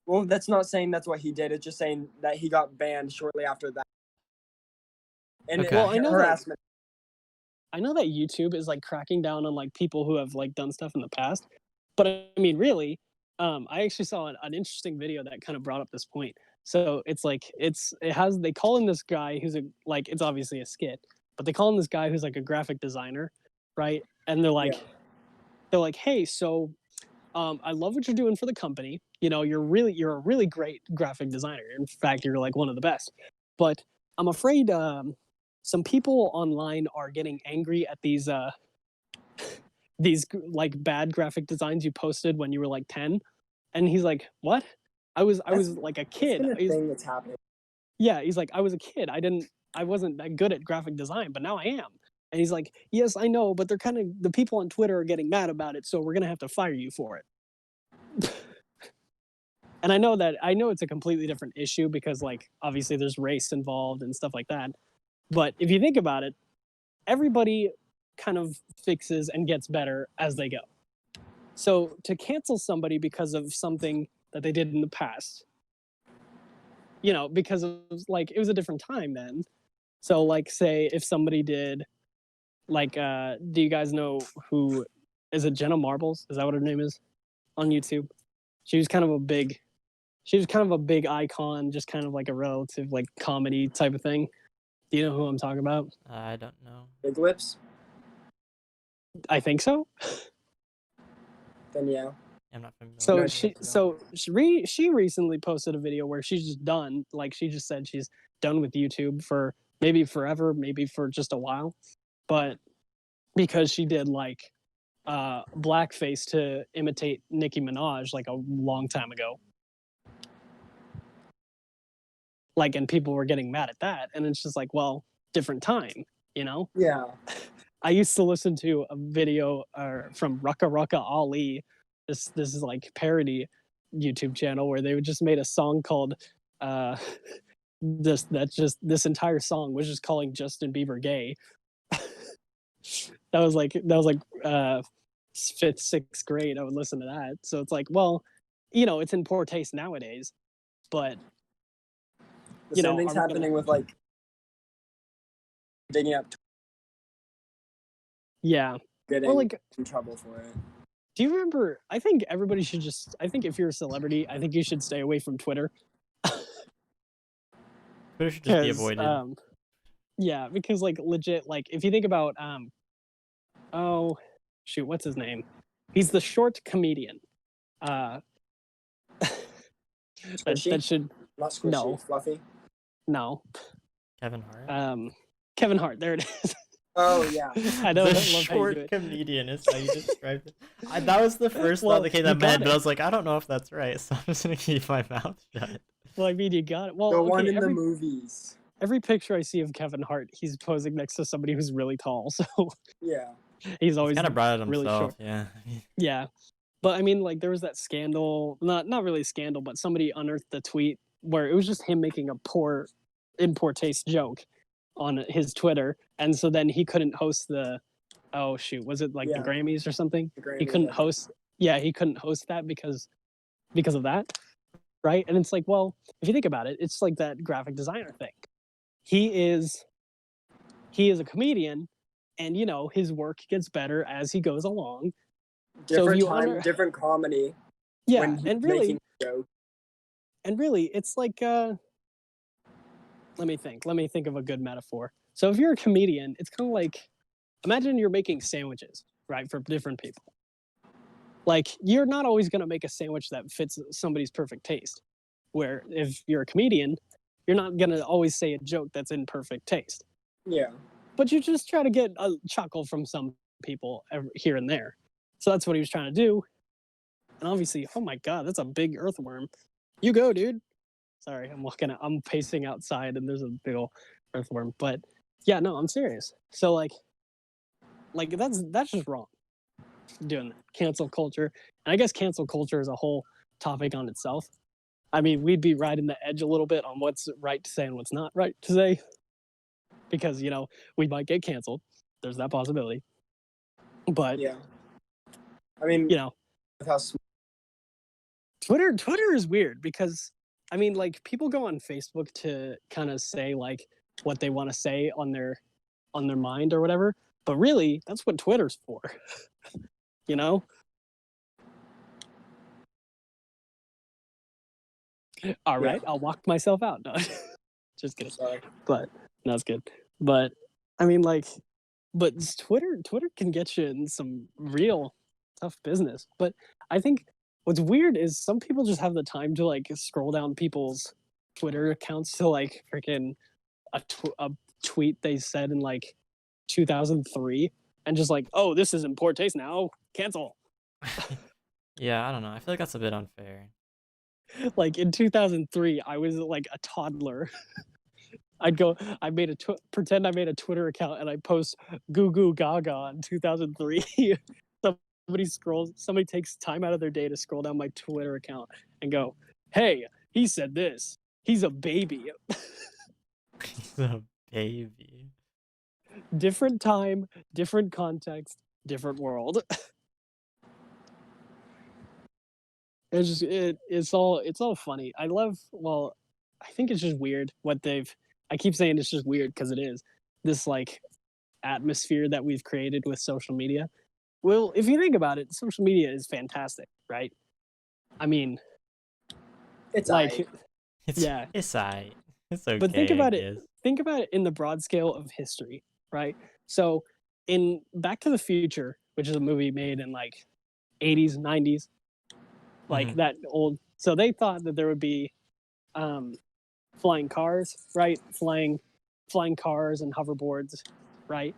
Well, that's not saying that's what he did. It's just saying that he got banned shortly after that. And Okay. Well, I know that- harassment. I know that YouTube is like cracking down on like people who have like done stuff in the past, but I mean, really, I actually saw an interesting video that kind of brought up this point. So it's like they call in this guy who's it's obviously a skit, but they call in this guy who's like a graphic designer, right? And they're like, Yeah. hey, so I love what you're doing for the company. You know, you're a really great graphic designer. In fact, you're like one of the best. But I'm afraid some people online are getting angry at these like bad graphic designs you posted when you were like 10. And he's like, what? I was like a kid. It's been a thing that's happening. Yeah, he's like, I was a kid. I wasn't that good at graphic design, but now I am. And he's like, yes, I know, but the people on Twitter are getting mad about it, so we're gonna have to fire you for it. And I know it's a completely different issue because like obviously there's race involved and stuff like that. But if you think about it, everybody kind of fixes and gets better as they go. So to cancel somebody because of something that they did in the past, you know, because of like it was a different time then. So like say if somebody did like do you guys know who is it, Jenna Marbles? Is that what her name is on YouTube? She was kind of a big icon, just kind of like a relative like comedy type of thing. Do you know who I'm talking about? I don't know. Big lips? I think so. Then yeah. I'm not familiar. So No, she recently posted a video where she's just done. Like she just said she's done with YouTube for maybe forever, maybe for just a while, but because she did like blackface to imitate Nicki Minaj like a long time ago. Like, and people were getting mad at that, and it's just like, well, different time, you know. Yeah. I used to listen to a video from Rucka Rucka Ali. This is like parody YouTube channel where they just made a song called this entire song was just calling Justin Bieber gay. that was like fifth, sixth grade. I would listen to that. So it's like, well, you know, it's in poor taste nowadays, but The same thing's happening with like digging up, yeah, getting or like in trouble for it. do you remember? I think everybody should just. I think if you're a celebrity, I think you should stay away from Twitter. Twitter should just be avoided. Yeah, because like legit, like if you think about oh shoot, what's his name? He's the short comedian. That should Not squishy, no. fluffy. no. Kevin Hart. Kevin Hart. There it is. Oh yeah. I know. The I love how you do short it. comedian is how you described it. That was the first Well, thought that came to you my got head, but it. I was like, I don't know if that's right, so I'm just gonna keep my mouth shut. Well, I mean, you got it. Well, The okay, one in the movies. every picture I see of Kevin Hart, he's posing next to somebody who's really tall. So Yeah. he's always Kind of brought it really himself, short. yeah. Yeah, but I mean, like there was that scandal, not really a scandal, but somebody unearthed the tweet where it was just him making a in poor taste joke on his Twitter, and so then he couldn't host the oh shoot, was it like the Yeah. Grammys or something? The Grammys, He couldn't I think. host. Yeah, he couldn't host that because of that, right? And it's like, well, if you think about it, it's like that graphic designer thing. He is a comedian, and you know his work gets better as he goes along. Different you time, honor- different comedy. Yeah, when he's and really, making a joke. it's like let me think of a good metaphor. So if you're a comedian, it's kind of like imagine you're making sandwiches, right, for different people. Like you're not always going to make a sandwich that fits somebody's perfect taste. Where if you're a comedian, you're not going to always say a joke that's in perfect taste. Yeah. But you just try to get a chuckle from some people here and there. So that's what he was trying to do. And obviously, oh my god, that's a big earthworm. You go, dude. Sorry, I'm pacing outside and there's a big old earthworm. But yeah, no, I'm serious. So like that's just wrong. Doing that. Cancel culture. And I guess cancel culture is a whole topic on itself. I mean, we'd be riding the edge a little bit on what's right to say and what's not right to say. Because, you know, we might get canceled. There's that possibility. But Yeah. I mean, you know, with how Twitter is weird because I mean, like people go on Facebook to kind of say like what they want to say on their mind or whatever, but really that's what Twitter's for. You know? All right, I'll walk myself out. No. Just kidding. Sorry. But that's good. But I mean like but Twitter can get you in some real tough business. But I think what's weird is some people just have the time to like scroll down people's Twitter accounts to like freaking a tweet they said in like 2003 and just like, oh, this is in poor taste now, cancel. Yeah, I don't know. I feel like that's a bit unfair. Like in 2003, I was like a toddler. Pretend I made a Twitter account and I post goo goo gaga in 2003. Somebody takes time out of their day to scroll down my Twitter account and go, hey, he said this. He's a baby. He's a baby. Different time, different context, different world. It's all funny. I think it's just weird I keep saying it's just weird because it is this like atmosphere that we've created with social media. Well, if you think about it, social media is fantastic, right? I mean, It's like like yeah. It's alright. It's okay. But think about I it. guess. Think about it in the broad scale of history, right? So, in Back to the Future, which is a movie made in like 80s, 90s, like Mhm. that old. So they thought that there would be flying cars, right? Flying cars and hoverboards, right?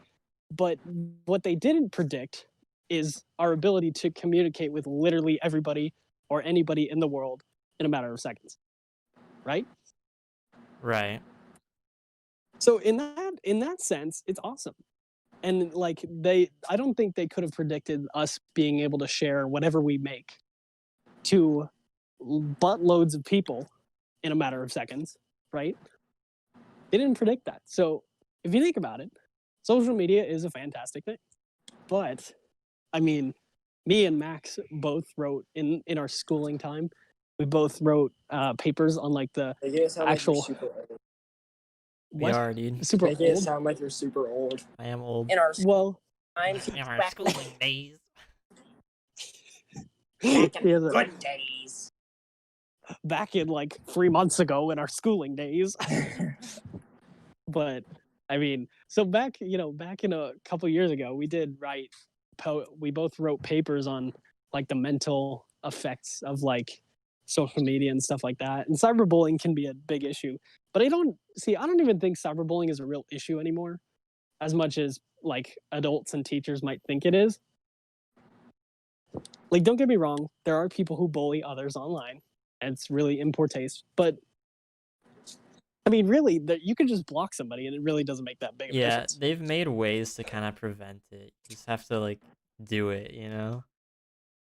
But what they didn't predict is our ability to communicate with literally everybody or anybody in the world in a matter of seconds, right? Right. So in that sense, it's awesome. And like I don't think they could have predicted us being able to share whatever we make to buttloads of people in a matter of seconds, right? They didn't predict that. So if you think about it, social media is a fantastic thing. But I mean, me and Max both wrote in our schooling time. We both wrote papers on like the Make it sound actual like you're super old. We are, dude. super Make it old. sound like you're super old. I am old. In our Well, times, In our back schooling days. back in he the has a- good days. back in like 3 months ago in our schooling days. But I mean, so back in a couple years ago, we did write. We both wrote papers on like the mental effects of like social media and stuff like that. And cyberbullying can be a big issue. But I don't even think cyberbullying is a real issue anymore, as much as like adults and teachers might think it is. Like, don't get me wrong, there are people who bully others online, and it's really in poor taste. But I mean, really, you can just block somebody, and it really doesn't make that big of a Yeah, difference. they've made ways to kind of prevent it. You just have to like do it, you know?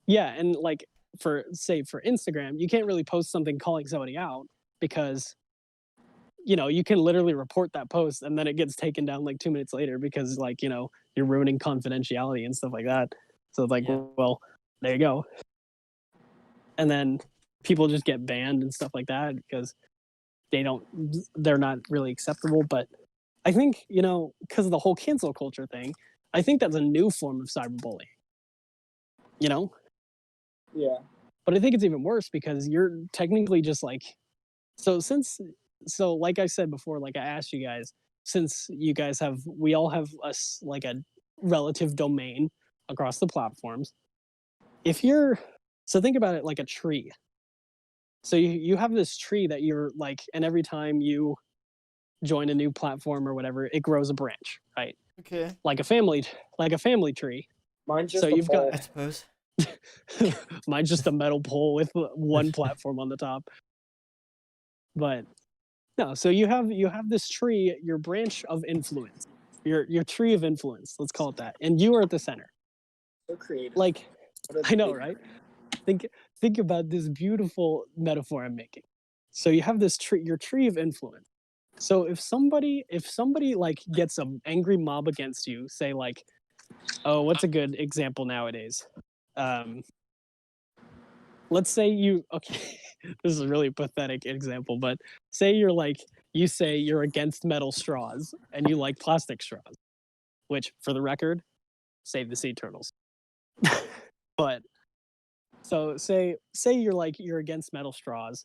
Yeah, and like for Instagram, you can't really post something calling somebody out because you can literally report that post and then it gets taken down like 2 minutes later because like you're ruining confidentiality and stuff like that. So it's like, Yeah. well, there you go. And then people just get banned and stuff like that because they're not really acceptable. But I think because of the whole cancel culture thing, I think that's a new form of cyberbullying. Yeah. But I think it's even worse because you're technically just like, so like I said before, like I asked you guys, since we all have like a relative domain across the platforms. So think about it like a tree. So you have this tree that you're like, and every time you join a new platform or whatever, it grows a branch, right? Okay. Like a family tree. Mine's just So a you've got- pole. I suppose. Mine's just a metal pole with one platform on the top. But no, so you have this tree, your branch of influence, your tree of influence. Let's call it that, and you are at the center. So creative. Like, What a I know, big- right? Think about this beautiful metaphor I'm making. So you have this tree, your tree of influence. So if somebody like gets an angry mob against you, say like, oh, what's a good example nowadays? Let's say okay, this is a really pathetic example, but say you say you're against metal straws and you like plastic straws, which for the record, save the sea turtles. But so say you're against metal straws.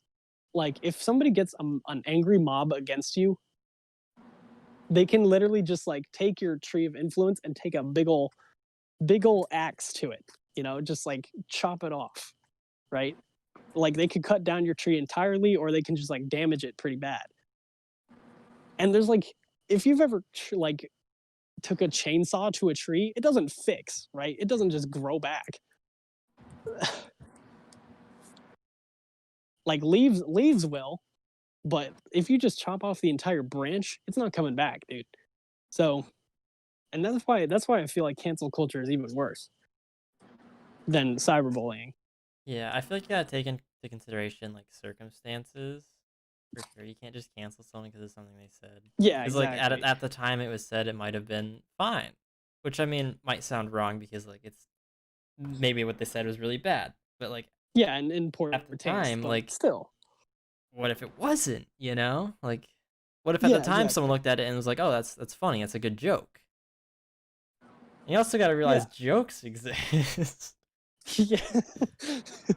Like if somebody gets an angry mob against you, they can literally just like take your tree of influence and take a big ol' axe to it just like chop it off, right? Like they could cut down your tree entirely, or they can just like damage it pretty bad. And there's like, if you've ever like took a chainsaw to a tree, it doesn't fix, right? It doesn't just grow back. Like leaves will, but if you just chop off the entire branch, it's not coming back, dude. So, and that's why I feel like cancel culture is even worse than cyberbullying. Yeah, I feel like you gotta take into consideration like circumstances. For sure, you can't just cancel someone because of something they said. Yeah, Because exactly. like at the time it was said, it might have been fine, which I mean might sound wrong because like it's maybe what they said was really bad, but like Yeah, and in poor at the taste, time, but like still. what if it wasn't? You know, like what if at the Yeah, time someone exactly. looked at it and was like, oh, that's funny, that's a good joke. And you also got to realize jokes exist. Yeah.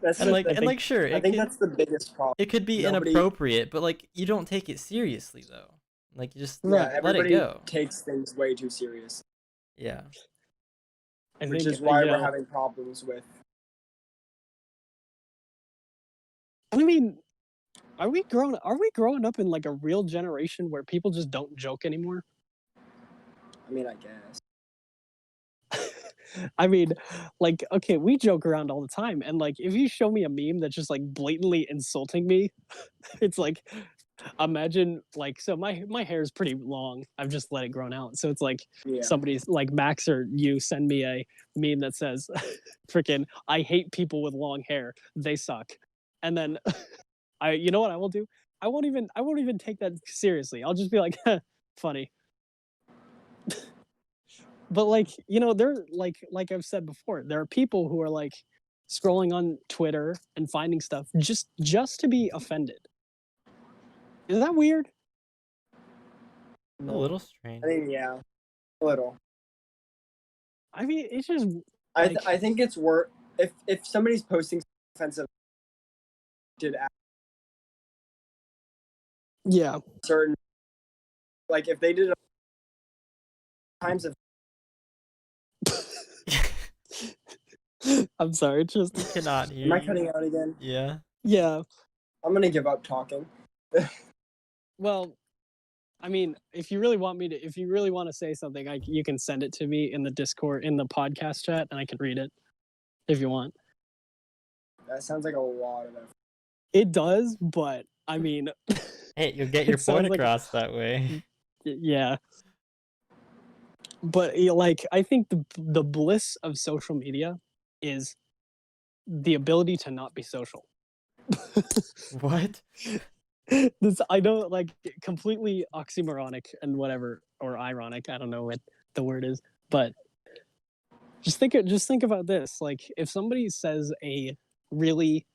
That's And like the, sure, I think that's the biggest problem. it could be Nobody- inappropriate, but like you don't take it seriously though. Like you just Right. Yeah, let it everybody go. takes things way too serious, Yeah. which is why we're having problems with. I mean, are we growing up in like a real generation where people just don't joke anymore? I mean, I guess. I mean, like, okay, we joke around all the time, and like, if you show me a meme that's just like blatantly insulting me, it's like, imagine like, so my hair is pretty long. I've just let it grow out, so it's like Yeah. somebody's like Max or you send me a meme that says, "Freaking, I hate people with long hair. They suck," and then you know what I will do? I won't even take that seriously. I'll just be like, funny. But like, there like I've said before, there are people who are like scrolling on Twitter and finding stuff just to be offended. Is that weird? A little strange. I mean, yeah, a little. I mean, it's just I think it's worth if somebody's posting offensive, did yeah. certain, like if they did times of. I'm sorry, just You cannot hear. Am I you. cutting out again? Yeah. yeah. I'm gonna give up talking. Well, I mean, if you really want to say something, you can send it to me in the Discord, in the podcast chat, and I can read it if you want. That sounds like a lot of effort. It does, but I mean, Hey, you'll get your It sounds point like- across that way. yeah. But like, I think the bliss of social media is the ability to not be social. What? This, I know, like, completely oxymoronic and whatever, or ironic. I don't know what the word is, but just think about this. Like, if somebody says a really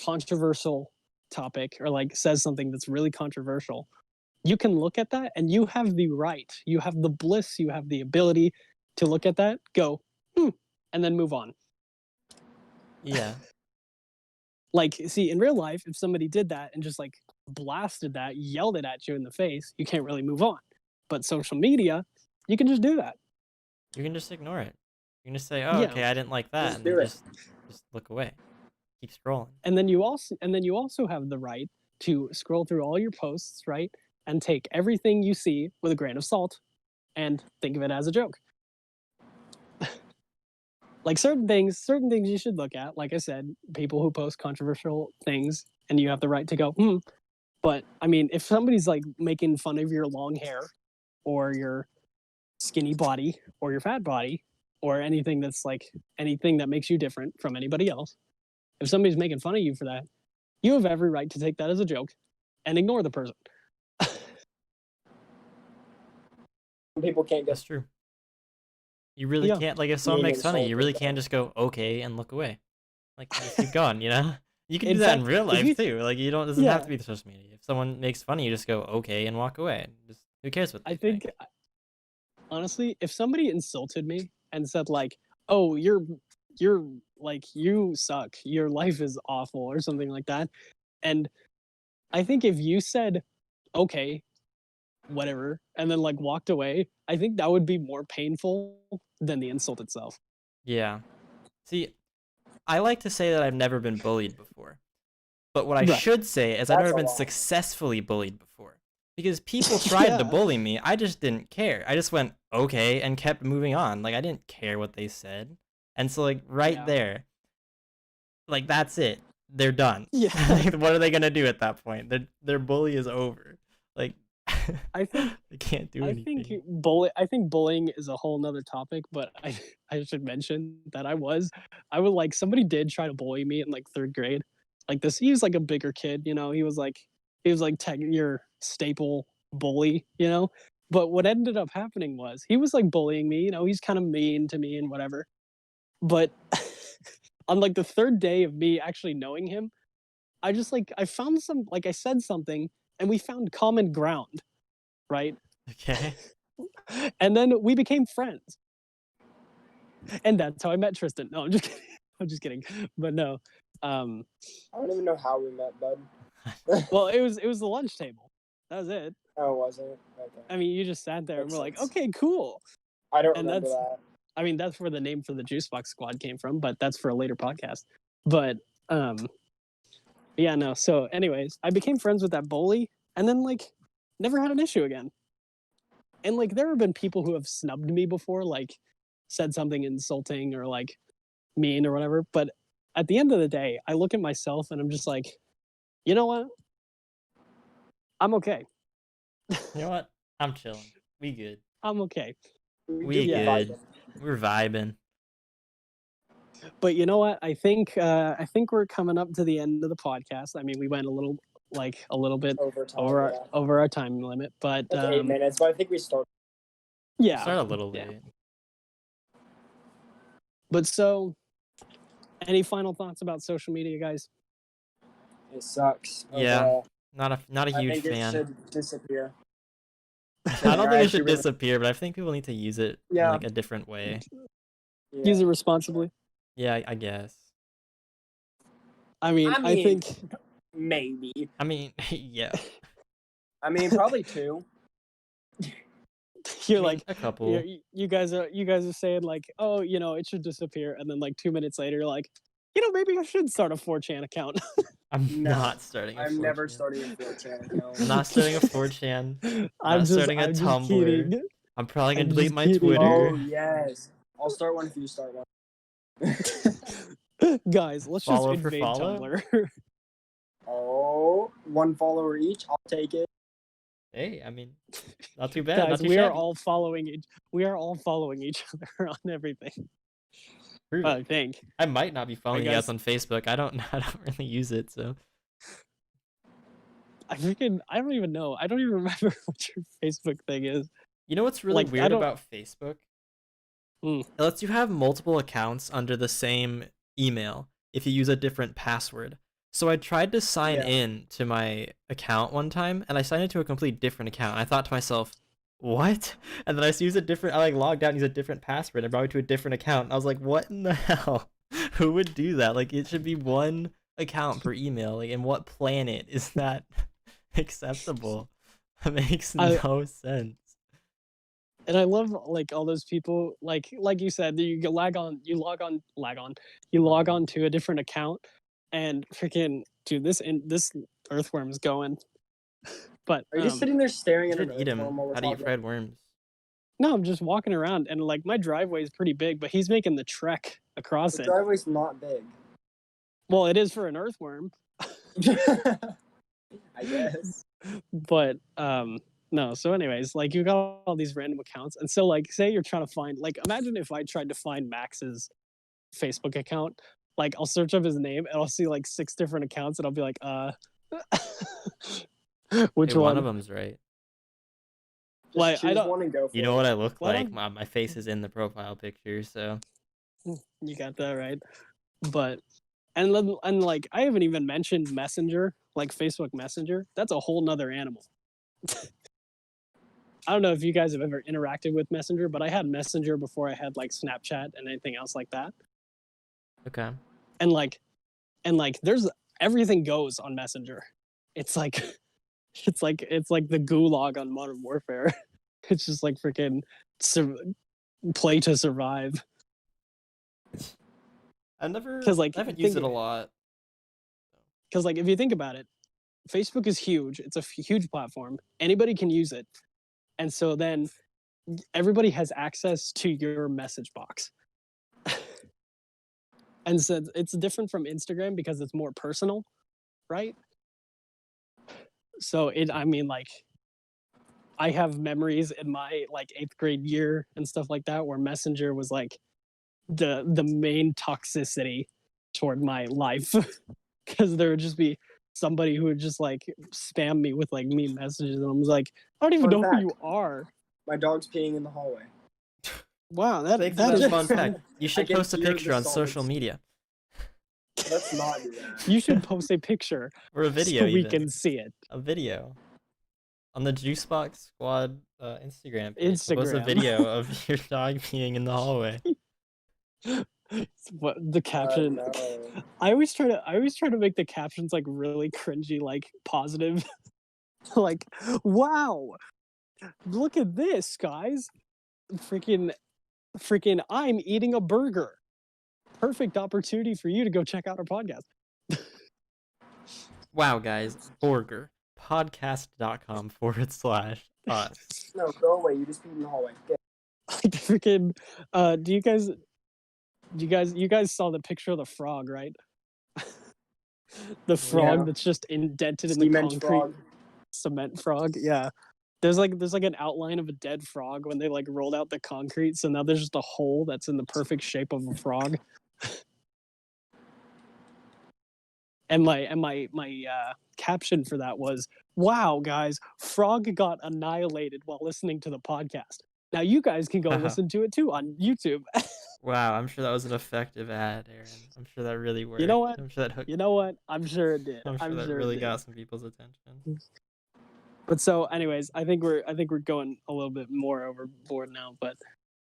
controversial topic, or like says something that's really controversial, you can look at that and you have the right, you have the bliss, you have the ability to look at that, go, and then move on. Yeah. Like, see, in real life, if somebody did that and just like blasted that, yelled it at you in the face, you can't really move on. But social media, you can just do that. You can just ignore it. You can just say, "Oh, Yeah. okay, I didn't like that," Just and do then it. just look away. Keep scrolling. And then you also have the right to scroll through all your posts, right? And take everything you see with a grain of salt and think of it as a joke. Like certain things you should look at. Like I said, people who post controversial things, and you have the right to go, But I mean, if somebody's like making fun of your long hair or your skinny body or your fat body or anything that makes you different from anybody else, if somebody's making fun of you for that, you have every right to take that as a joke and ignore the person. People can't get. That's true. You really Yeah. can't, like, if someone Being makes fun of you, you really insulted, can't just go, okay, and look away. Like, just keep going, you know? You can In do that in fact, real if life, you- too. Like, you don't, doesn't have Yeah. to be the social media. If someone makes fun of you, just go, okay, and walk away. Just, who cares what they I think, honestly, if somebody insulted me and said like, "Oh, you're like, you suck. Your life is awful," or something like that, and I think if you said, "Okay, whatever," and then like walked away, I think that would be more painful than the insult itself. Yeah. See, I like to say that I've never been bullied before. But what I Right. should say is I've That's never a been lot. successfully bullied before. Because people tried to Yeah. bully me, I just didn't care. I just went, okay, and kept moving on. Like, I didn't care what they said. And so, like, right Yeah. there, like, that's it. They're done. Yeah. Like, what are they gonna do at that point? Their bully is over. Like, I think they can't do I anything. think bullying is a whole nother topic, but I should mention that I would like somebody did try to bully me in like third grade. Like this, he was like a bigger kid, you know. He was like your staple bully, you know. But what ended up happening was he was like bullying me, you know. He's kind of mean to me and whatever. But on like the third day of me actually knowing him, I found I said something and we found common ground, right? Okay. And then we became friends. And that's how I met Tristan. No, I'm just kidding. I'm just kidding. But no. I don't even know how we met, bud. Well, it was the lunch table. That was it. Oh, was it? Okay. I mean, you just sat there and Makes we're like, sense. okay, cool. I don't And remember that's that. I mean, that's where the name for the Juicebox Squad came from, but that's for a later podcast. But yeah, no. So anyways, I became friends with that bully and then like never had an issue again. And like there have been people who have snubbed me before, like said something insulting or like mean or whatever. But at the end of the day, I look at myself and I'm just like, you know what? I'm okay. You know what? I'm chilling. We good. I'm okay. We Yeah. good. We're vibing. But you know what? I think we're coming up to the end of the podcast. I mean, we went a little bit Over time. over our time limit, but That's 8 minutes, but I think we started. yeah, Start a little yeah. late. But so, any final thoughts about social media, guys? It sucks. Yeah. Overall. Not a I huge think it fan. should disappear. I don't think it should actually really- disappear, but I think people need to use it in Yeah. like a different way. Yeah. Use it responsibly. Yeah, I guess. I mean, I mean- think Maybe. I mean, yeah. I mean, probably 2. you're I mean, like a couple. you guys are saying like, oh, you know, it should disappear, and then like 2 minutes later, you're like, you know, maybe I should start a 4chan account. I'm No, not starting a 4chan. I'm never starting a 4chan account. I'm not starting a 4chan. I'm starting a just Tumblr. kidding. I'm probably gonna I'm delete just my kidding. Twitter. Oh, yes. I'll start one if you start one. Guys, let's Follow just for invade follow? Tumblr. Oh, 1 follower each. I'll take it. Hey, I mean, not too bad. not Guys, too we are shabby. all following each other on everything. True. I think. I might not be following you guys- guys on Facebook. I don't really use it, so I don't even know. I don't even remember what your Facebook thing is. you know what's really Like, I weird don't- about Facebook? Hmm. It lets you have multiple accounts under the same email if you use a different password. So I tried to sign Yeah. in to my account one time, and I signed into a complete different account. I thought to myself, what? And then I used a different, I like logged out and used a different password and brought me to a different account. And I was like, what in the hell? Who would do that? Like, it should be one account per email. Like, in what planet is that acceptable? That makes no sense. And I love like all those people like you said, you log on to a different account and freaking dude, this earthworm's going. But Are you just sitting there staring You at should an eat him. earthworm while we're How do you eat talking? fried worms? no, I'm just walking around and like my driveway is pretty big, but he's making the trek across The it. driveway's not big. Well, it is for an earthworm. I guess. But no, so anyways, like you got all these random accounts, and so like say you're trying to find, like, imagine if I tried to find Max's Facebook account. Like I'll search up his name and I'll see like 6 different accounts and I'll be like which Hey, one? one of them's right. Just Like, I choose don't- one and go for You know it. what I look Well, like? My face is in the profile picture, so You got that right. But and like I haven't even mentioned Messenger, like Facebook Messenger. That's a whole nother animal. I don't know if you guys have ever interacted with Messenger, but I had Messenger before I had like Snapchat and anything else like that. okay. And like there's everything goes on Messenger. It's like it's like the gulag on Modern Warfare. It's just like freaking play to survive. I never, 'Cause, like, I haven't used it think- a lot. Because, like, if you think about it, Facebook is huge. It's a huge platform. Anybody can use it. And so then everybody has access to your message box. And so it's different from Instagram because it's more personal, right? So I mean, like, I have memories in my like 8th grade year and stuff like that where Messenger was like the main toxicity toward my life because there would just be somebody who would just like spam me with like mean messages and I was like, I don't even Fun know fact. who you are. My dog's peeing in the hallway. Wow, Thanks that for is that fun fact. You should can post a hear the picture on social solids. media Let's not do that. You should post a picture or a video. so we even. can see it. A video on the Juicebox Squad Instagram page. Post a Instagram. video of your dog peeing in the hallway. What the caption? No. I always try to make the captions like really cringy, like positive. Like, wow, look at this, guys. Freaking, I'm eating a burger. Perfect opportunity for you to go check out our podcast. Wow, guys, Borger. Podcast.com/us. No, go away. You just peed in the hallway. Like freaking, you guys saw the picture of the frog, right? The frog Yeah. that's just indented in the Cement concrete. frog. Cement frog, yeah. There's like an outline of a dead frog when they like rolled out the concrete, so now there's just a hole that's in the perfect shape of a frog. And my caption for that was, "Wow, guys, frog got annihilated while listening to the podcast. Now you guys can go listen to it too on YouTube." Wow, I'm sure that was an effective ad, Aaron. I'm sure that really worked. You know what? I'm sure that hooked. You know what? I'm sure it did. I'm sure that it really did. got some people's attention. But so, anyways, I think we're going a little bit more overboard now. But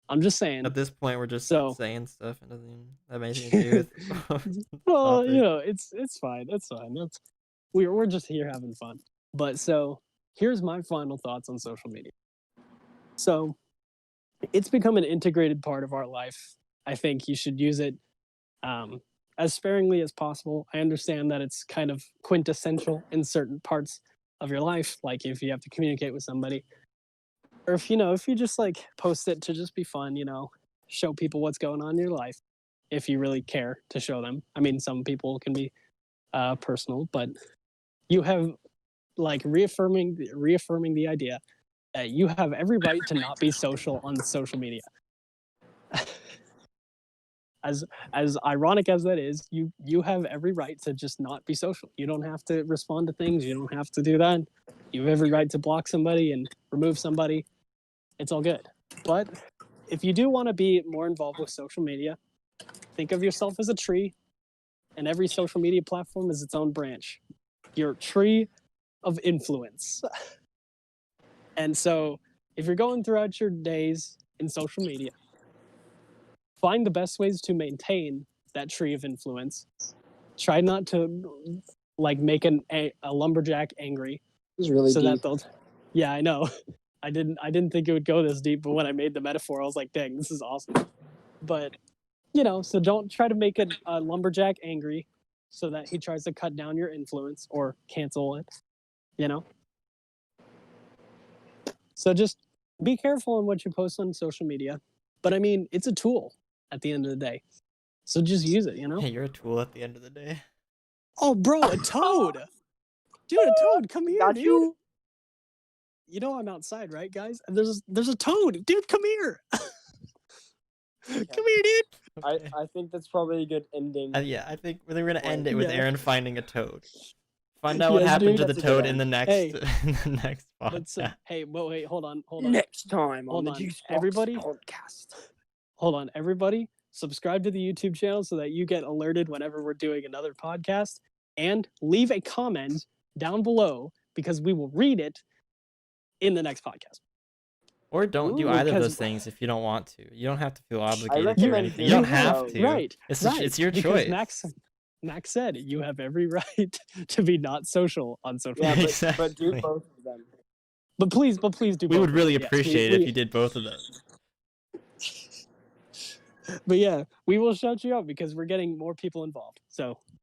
I'm just saying. At this point, we're just So- saying stuff and doesn't even have anything to do with. Well, topic. you know, it's fine. It's fine. We're just here having fun. But so here's my final thoughts on social media. So it's become an integrated part of our life. I think you should use it as sparingly as possible. I understand that it's kind of quintessential in certain parts of your life, like if you have to communicate with somebody, or if you just like post it to just be fun, show people what's going on in your life, if you really care to show them. I mean, some people can be personal, but you have like reaffirming the idea that you have every right to not be social on social media. As ironic as that is, you have every right to just not be social. You don't have to respond to things. You don't have to do that. You have every right to block somebody and remove somebody. It's all good. But if you do want to be more involved with social media, think of yourself as a tree, and every social media platform is its own branch. Your tree of influence. And so if you're going throughout your days in social media, find the best ways to maintain that tree of influence. Try not to like make a lumberjack angry. This is really So deep. that they'll. Yeah, I know. I didn't think it would go this deep, but when I made the metaphor, I was like, dang, this is awesome. But so don't try to make a lumberjack angry so that he tries to cut down your influence or cancel it. So just be careful on what you post on social media. But I mean, it's a tool at the end of the day. So just use it, Hey, you're a tool at the end of the day. Oh, bro, a toad. Dude, a toad, come here, Got dude. you. You know I'm outside, right, guys? And there's a toad. Dude, come here. Come here, dude. Okay. I think that's probably a good ending. Yeah, I think we're gonna end it with Yeah. Aaron finding a toad. Find out what Yes, happened dude. to the That's a good toad in the next Hey. in the next But podcast. hey, wait, hold on. Next time Hold on the on. Juicebox Everybody- podcast. Hold on, everybody. Subscribe to the YouTube channel so that you get alerted whenever we're doing another podcast. And leave a comment down below because we will read it in the next podcast. Or don't do Ooh, either of 'cause- those things if you don't want to. You don't have to feel obligated to or recommend anything. You doing don't have both. to. Right. It's right. it's your because choice. Max said you have every right to be not social on social Yeah, media. but do Exactly. both of them. But please do We both would of really them, yes. appreciate it We- if you did both of those. But yeah, we will shout you out because we're getting more people involved. So